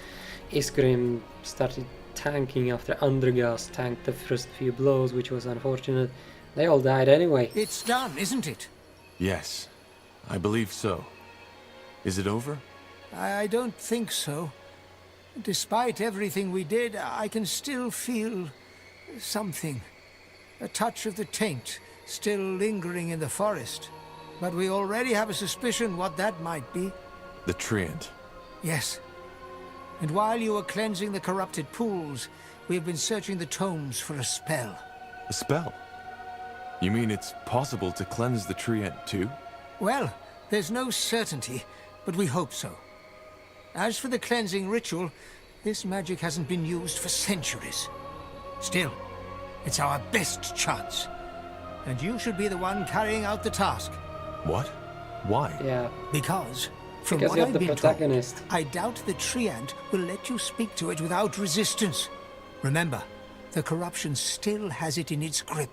Iskrim started tanking after Undergast tanked the first few blows, which was unfortunate, they all died anyway. It's done, isn't it? Yes, I believe so. Is it over? I don't think so. Despite everything we did, I can still feel something. A touch of the taint still lingering in the forest. But we already have a suspicion what that might be. The Treant. Yes. And while you were cleansing the corrupted pools, we have been searching the tomes for a spell. A spell? You mean it's possible to cleanse the Treant too? Well, there's no certainty, but we hope so. As for the cleansing ritual, this magic hasn't been used for centuries. Still, it's our best chance. And you should be the one carrying out the task. What? Why? Yeah. Because, from Because what you're I've the been protagonist. told, I doubt the Treant will let you speak to it without resistance. Remember, the corruption still has it in its grip.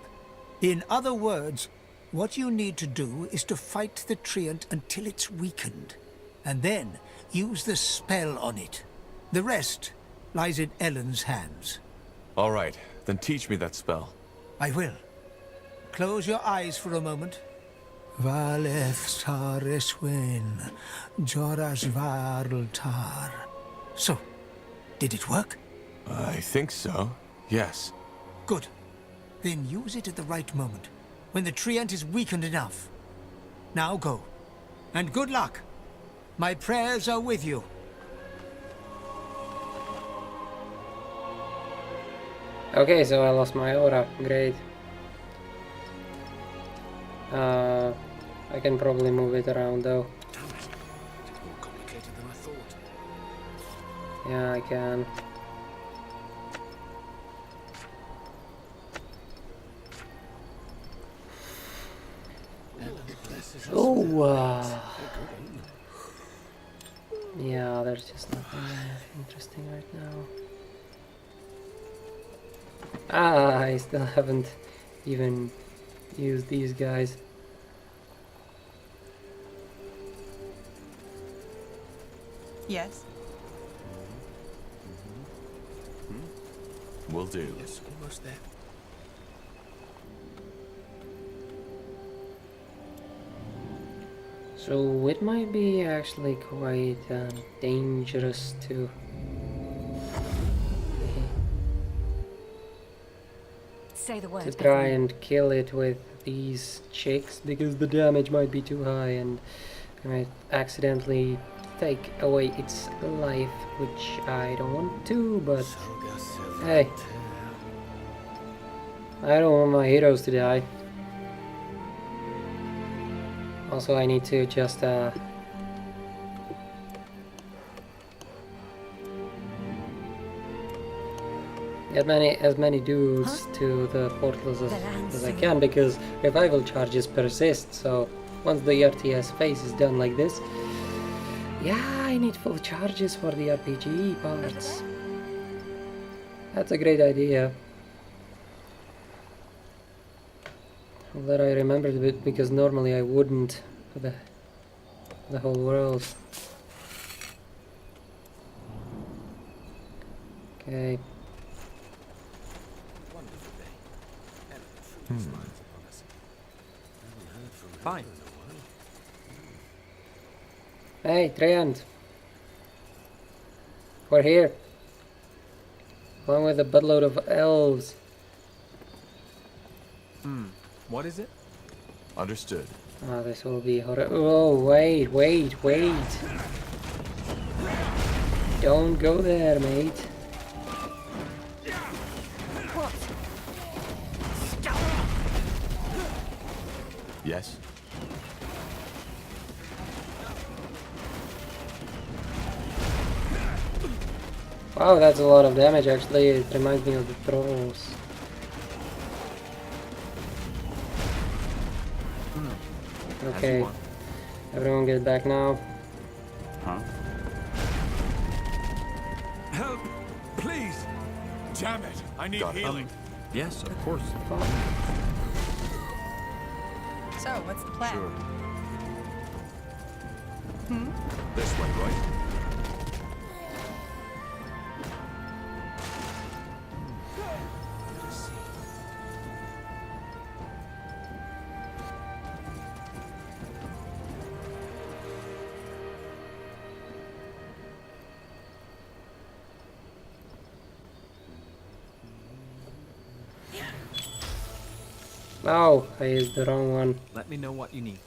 In other words, what you need to do is to fight the Treant until it's weakened, and then use the spell on it. The rest lies in Ellen's hands. All right, then teach me that spell. I will. Close your eyes for a moment. Valeth Sareswen, Joras Varltar. So, did it work? I think so, yes. Good. Then use it at the right moment, when the treant is weakened enough. Now go. And good luck. My prayers are with you. Okay, so I lost my aura. Great. I can probably move it around though. Damn it. It's more complicated than I thought. Yeah, I can. Oh, yeah, there's just nothing interesting right now. Ah, I still haven't even used these guys. Yes. Will do. Yes, almost there. So it might be actually quite dangerous to Say the word. try and kill it with these chicks, because the damage might be too high and I might accidentally take away its life, which I don't want to, but hey, I don't want my heroes to die. Also, I need to just get as many dudes to the portals as I can, because revival charges persist, so once the RTS phase is done like this, yeah, I need full charges for the RPG parts. That's a great idea. I'm glad I remembered it, because normally I wouldn't for the whole world. Okay. Fine. Hey, Treant. We're here. Along with a buttload of elves. What is it? Understood. Ah, this will be horrible. Oh, wait. Don't go there, mate. Yes? Wow, that's a lot of damage actually. It reminds me of the trolls. Okay, everyone get back now. Huh? Help! Please! Damn it! I need healing. Yes, of course. So, what's the plan? Sure. This way, right? Oh, I used the wrong one. Let me know what you need.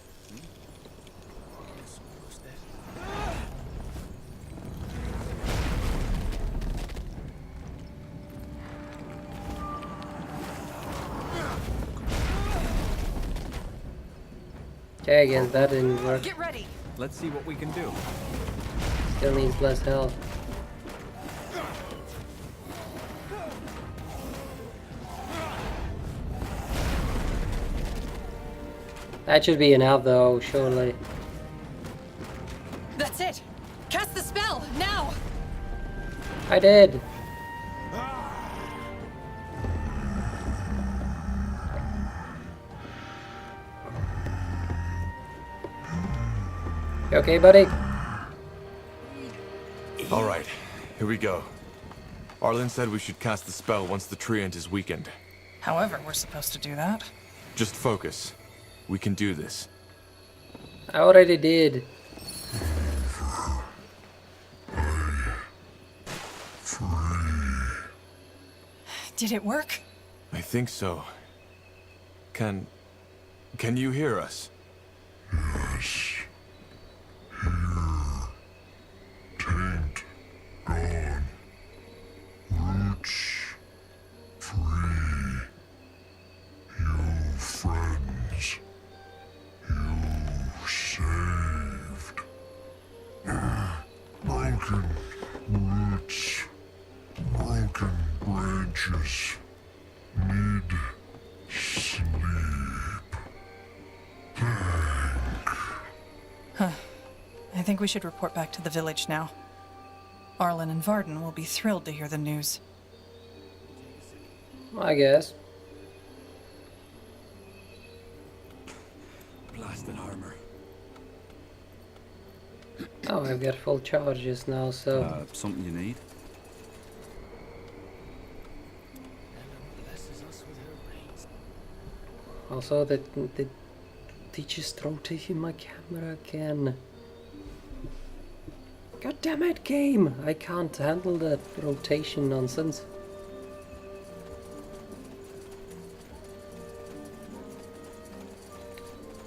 Okay, I guess that didn't work. Get ready. Let's see what we can do. Still needs less health. That should be enough though, surely. That's it. Cast the spell now. I did. You okay, buddy? All right, here we go. Arlen said we should cast the spell once the treant is weakened. However, we're supposed to do that. Just focus. We can do this. I already did. Did it work? I think so. Can you hear us? Yes. Here. Taint. Gone. Roots. Free. You friends. You saved. Broken roots. Broken branches. Need sleep. Huh. I think we should report back to the village now. Arlen and Varden will be thrilled to hear the news. I guess. Blasted armor. Oh, I've got full charges now, so... Something you need? Also, they just rotating my camera again. God damn it, game! I can't handle that rotation nonsense.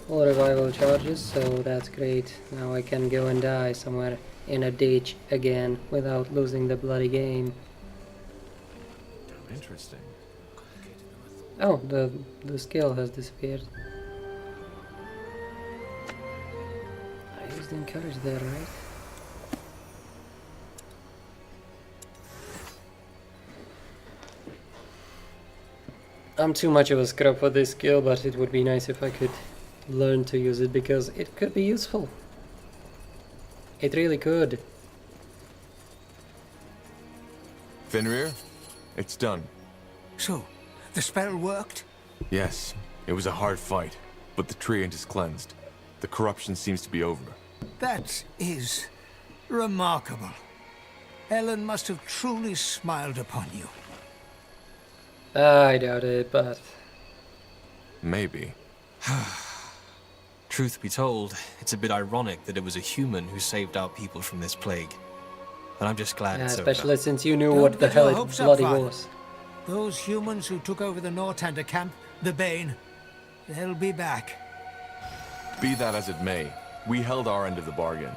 Full revival charges, so that's great. Now I can go and die somewhere in a ditch again without losing the bloody game. Interesting. Oh, the skill has disappeared. I used encourage there, right? I'm too much of a scrub for this skill, but it would be nice if I could learn to use it because it could be useful. It really could. Fenrir, it's done. So, the spell worked? Yes, it was a hard fight, but the treant is cleansed. The corruption seems to be over. That is remarkable. Ellen must have truly smiled upon you. I doubt it, but... Maybe. Truth be told, it's a bit ironic that it was a human who saved our people from this plague. But I'm just glad it's especially over. since you knew Don't what the get your hell it hopes up, bloody Father. was. Those humans who took over the Nortander camp, the Bane, they'll be back. Be that as it may, we held our end of the bargain.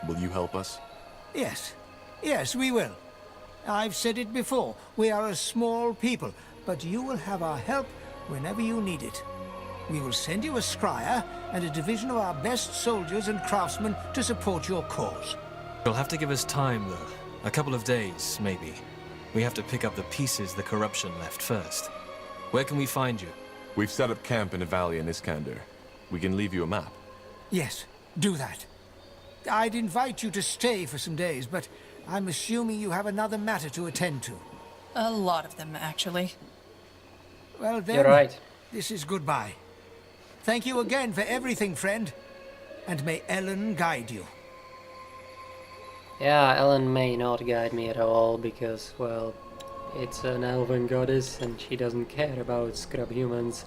Will you help us? Yes. Yes, we will. I've said it before, we are a small people, but you will have our help whenever you need it. We will send you a scryer and a division of our best soldiers and craftsmen to support your cause. You'll have to give us time, though. A couple of days, maybe. We have to pick up the pieces the corruption left first. Where can we find you? We've set up camp in a valley in Iskander. We can leave you a map. Yes, do that. I'd invite you to stay for some days, but I'm assuming you have another matter to attend to. A lot of them, actually. Well then, You're right. This is goodbye. Thank you again for everything, friend. And may Ellen guide you. Yeah, Ellen may not guide me at all because, well, it's an elven goddess and she doesn't care about scrub humans.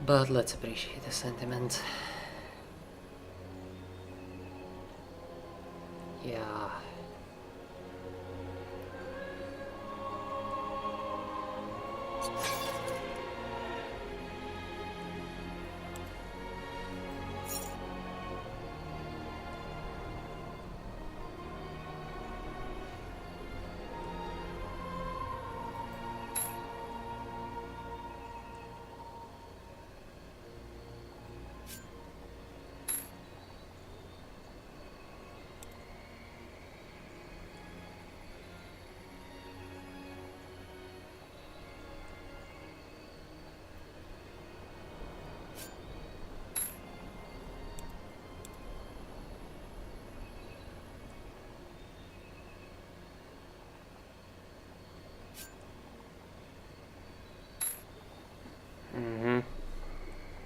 But let's appreciate the sentiment. Yeah.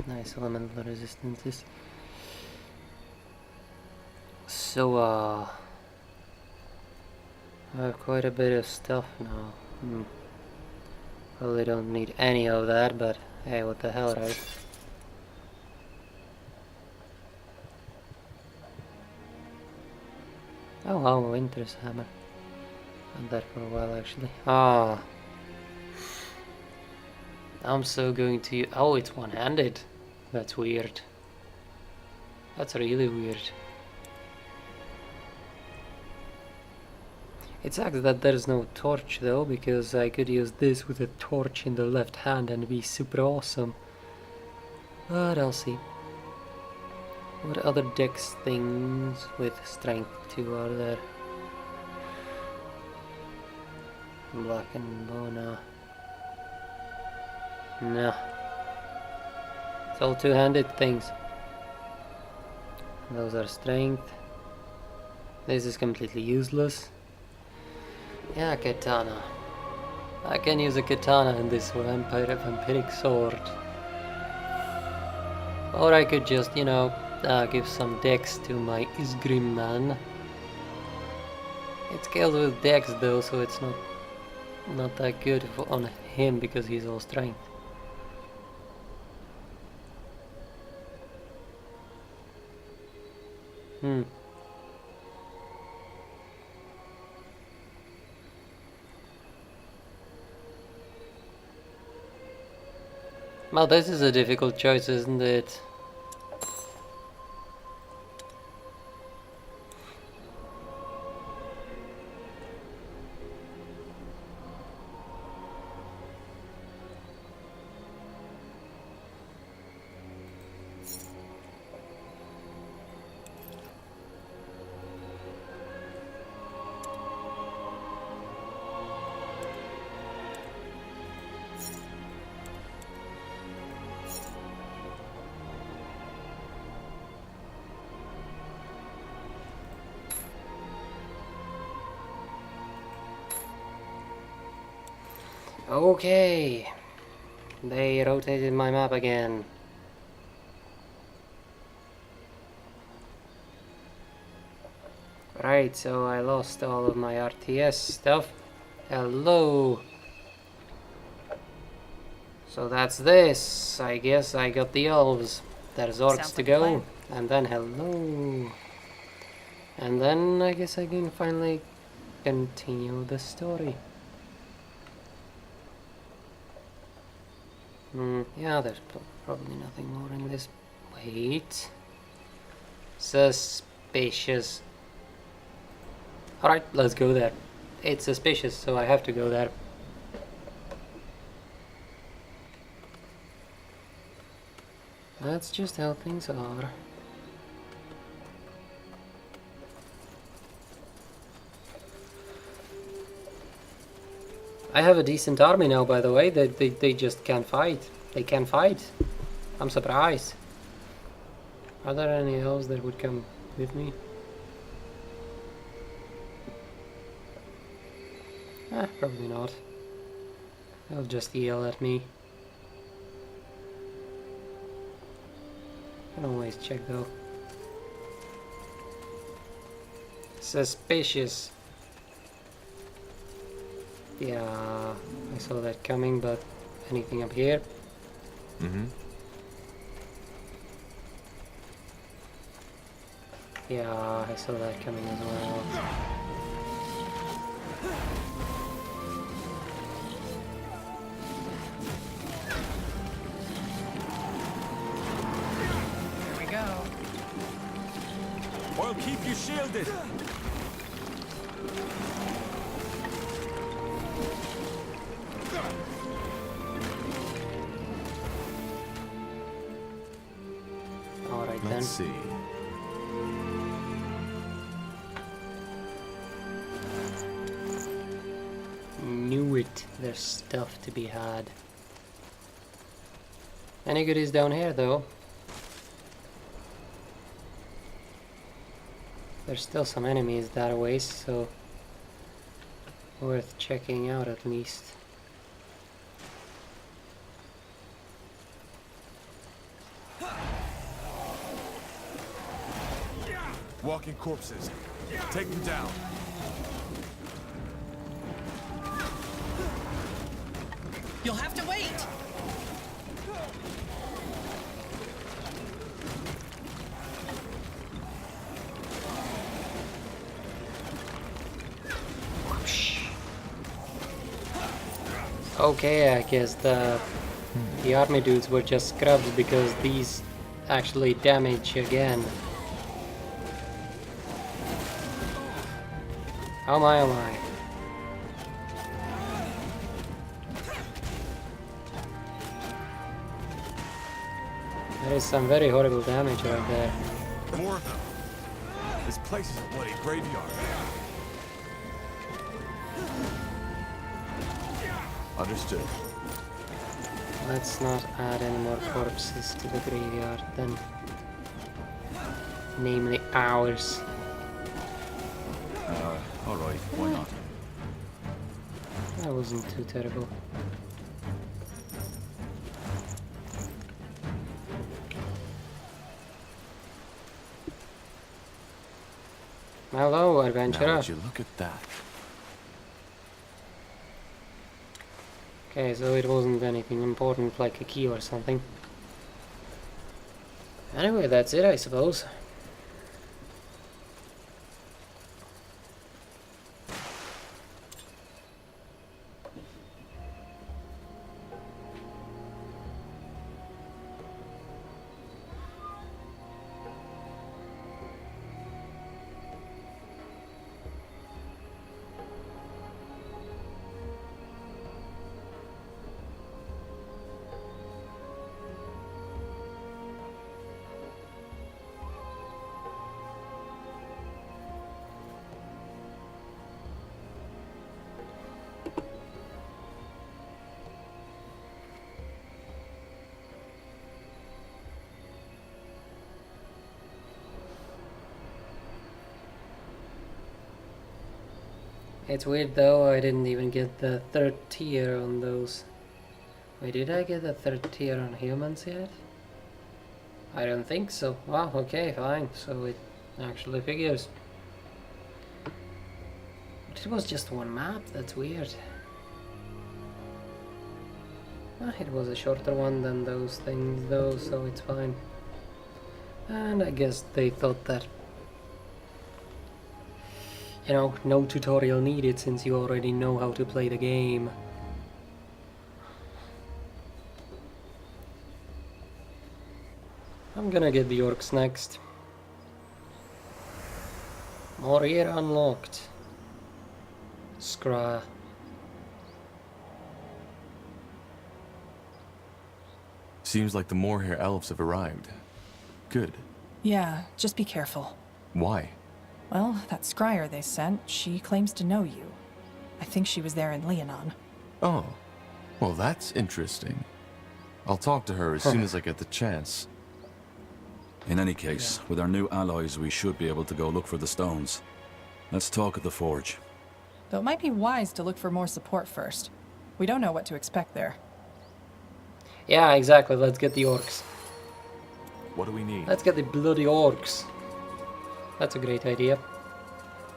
Nice elemental resistances. So, I have quite a bit of stuff now. Probably don't need any of that, but hey, what the hell, right? Oh wow, Winter's hammer. Had that for a while actually. Ah, I'm so going to. Oh, it's one-handed. That's weird. That's really weird. It sucks that there's no torch though, because I could use this with a torch in the left hand and be super awesome. But I'll see. What other dex things with strength 2 are there? Black and Bona. No. It's all two-handed things. Those are strength. This is completely useless. Yeah, katana. I can use a katana in this vampiric sword. Or I could just, you know, give some dex to my Isgrim man. It scales with dex though, so it's not that good on him because he's all strength. Well, this is a difficult choice, isn't it? Okay, they rotated my map again. Right, so I lost all of my RTS stuff. Hello. So that's this. I guess I got the elves. There's orcs to go. And then hello. And then I guess I can finally continue the story. Yeah, there's probably nothing more in this. Wait. Suspicious. Alright, let's go there. It's suspicious, so I have to go there. That's just how things are. I have a decent army now, by the way. They just can't fight. They can't fight. I'm surprised. Are there any elves that would come with me? Probably not. They'll just yell at me. I can always check though. Suspicious. Yeah, I saw that coming, but anything up here? Yeah, I saw that coming as well. Here we go. I'll keep you shielded. Alright then. Let's see. Knew it. There's stuff to be had. Any goodies down here though? There's still some enemies that way, so worth checking out at least. Walking corpses. Take them down. Okay, I guess the army dudes were just scrubs because these actually damage again. Oh my, oh my. There is some very horrible damage right there. More of them. This place is a bloody graveyard. Understood. Let's not add any more corpses to the graveyard then. Namely ours. Alright, why not? That wasn't too terrible. Hello, adventurer. Now would you look at that? Okay, so it wasn't anything important like a key or something. Anyway, that's it, I suppose. It's weird though, I didn't even get the 3rd tier on those. Wait, did I get the 3rd tier on humans yet? I don't think so. Wow, okay, fine. So it actually figures. But it was just one map, that's weird. It was a shorter one than those things though, so it's fine. And I guess they thought that, you know, no tutorial needed since you already know how to play the game. I'm gonna get the orcs next. More here unlocked. Scra. Seems like the Moorhair elves have arrived. Good. Yeah, just be careful. Why? Well, that scryer they sent, she claims to know you. I think she was there in Leonon. Oh. Well, that's interesting. I'll talk to her as soon as I get the chance. In any case, with our new allies, we should be able to go look for the stones. Let's talk at the forge. Though it might be wise to look for more support first. We don't know what to expect there. Yeah, exactly. Let's get the orcs. What do we need? Let's get the bloody orcs. That's a great idea.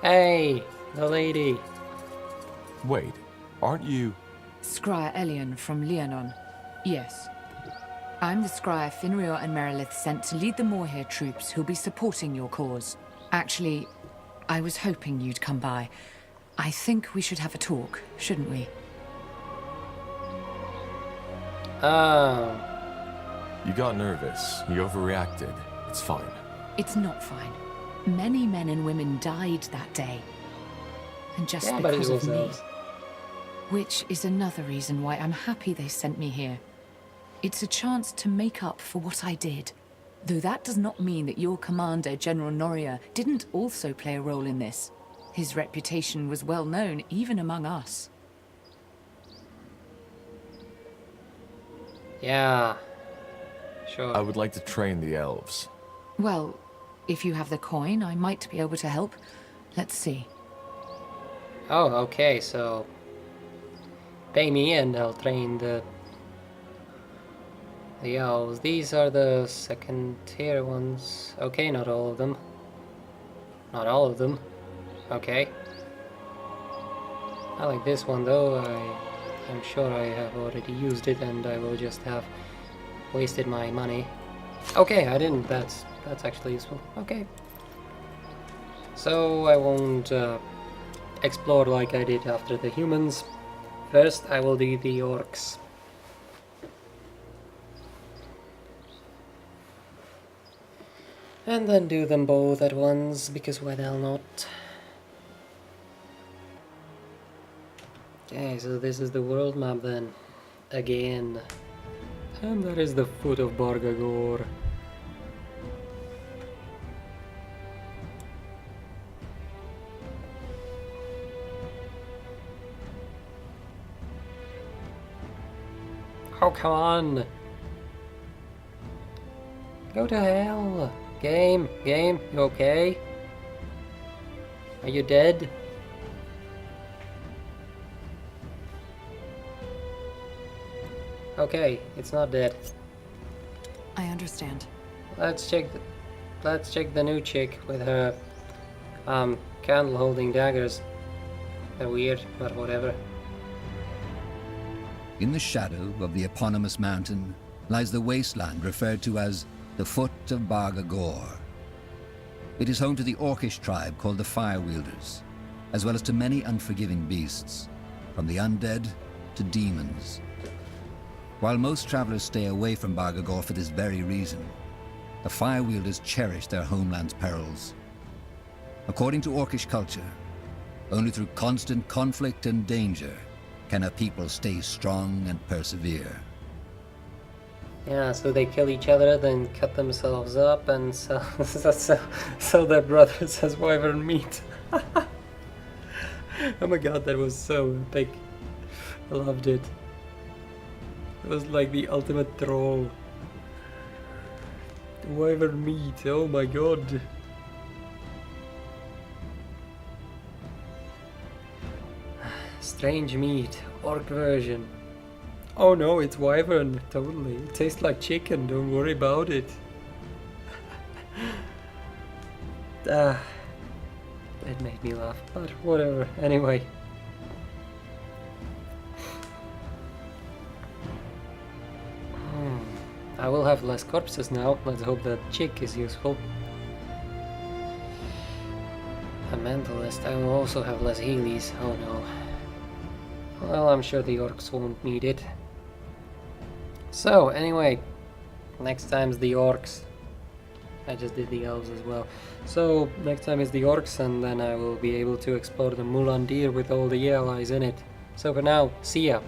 Hey, the lady. Wait, aren't you... Scryer Elion from Leonon. Yes. I'm the Scryer Finrio and Merilith sent to lead the Moorhair troops who'll be supporting your cause. Actually, I was hoping you'd come by. I think we should have a talk, shouldn't we? Oh. You got nervous. You overreacted. It's fine. It's not fine. Many men and women died that day. And just because of me. Which is another reason why I'm happy they sent me here. It's a chance to make up for what I did. Though that does not mean that your commander, General Noria, didn't also play a role in this. His reputation was well known, even among us. Yeah, sure. I would like to train the elves. Well, if you have the coin, I might be able to help. Let's see. Oh, okay, so... pay me and I'll train the elves. These are the 2nd tier ones. Okay, not all of them. Not all of them. Okay. I like this one though. I'm sure I have already used it and I will just have wasted my money. Okay, I didn't. That's actually useful. Okay. So I won't explore like I did after the humans. First, I will do the orcs. And then do them both at once, because why the hell not? Okay, so this is the world map then. Again. And that is the foot of Bargagor. Oh, come on! Go to hell! Game, you okay? Are you dead? Okay, it's not dead. I understand. Let's check the new chick with her candle holding daggers. They're weird, but whatever. In the shadow of the eponymous mountain lies the wasteland referred to as the Foot of Bargagor. It is home to the Orcish tribe called the Firewielders, as well as to many unforgiving beasts, from the undead to demons. While most travelers stay away from Bargagor for this very reason, the Firewielders cherish their homeland's perils. According to Orcish culture, only through constant conflict and danger can a people stay strong and persevere. Yeah, so they kill each other, then cut themselves up and sell their brothers as wyvern meat. Oh my god, that was so epic. I loved it. It was like the ultimate troll. Wyvern meat, oh my god. Strange meat, orc version. Oh no, it's wyvern, totally. It tastes like chicken, don't worry about it. It made me laugh, but whatever, anyway. I will have less corpses now, let's hope that chick is useful. A mentalist, I will also have less healies, oh no. Well, I'm sure the orcs won't need it. So, anyway, next time's the orcs. I just did the elves as well. So, next time is the orcs, and then I will be able to explore the Mulandir with all the allies in it. So for now, see ya!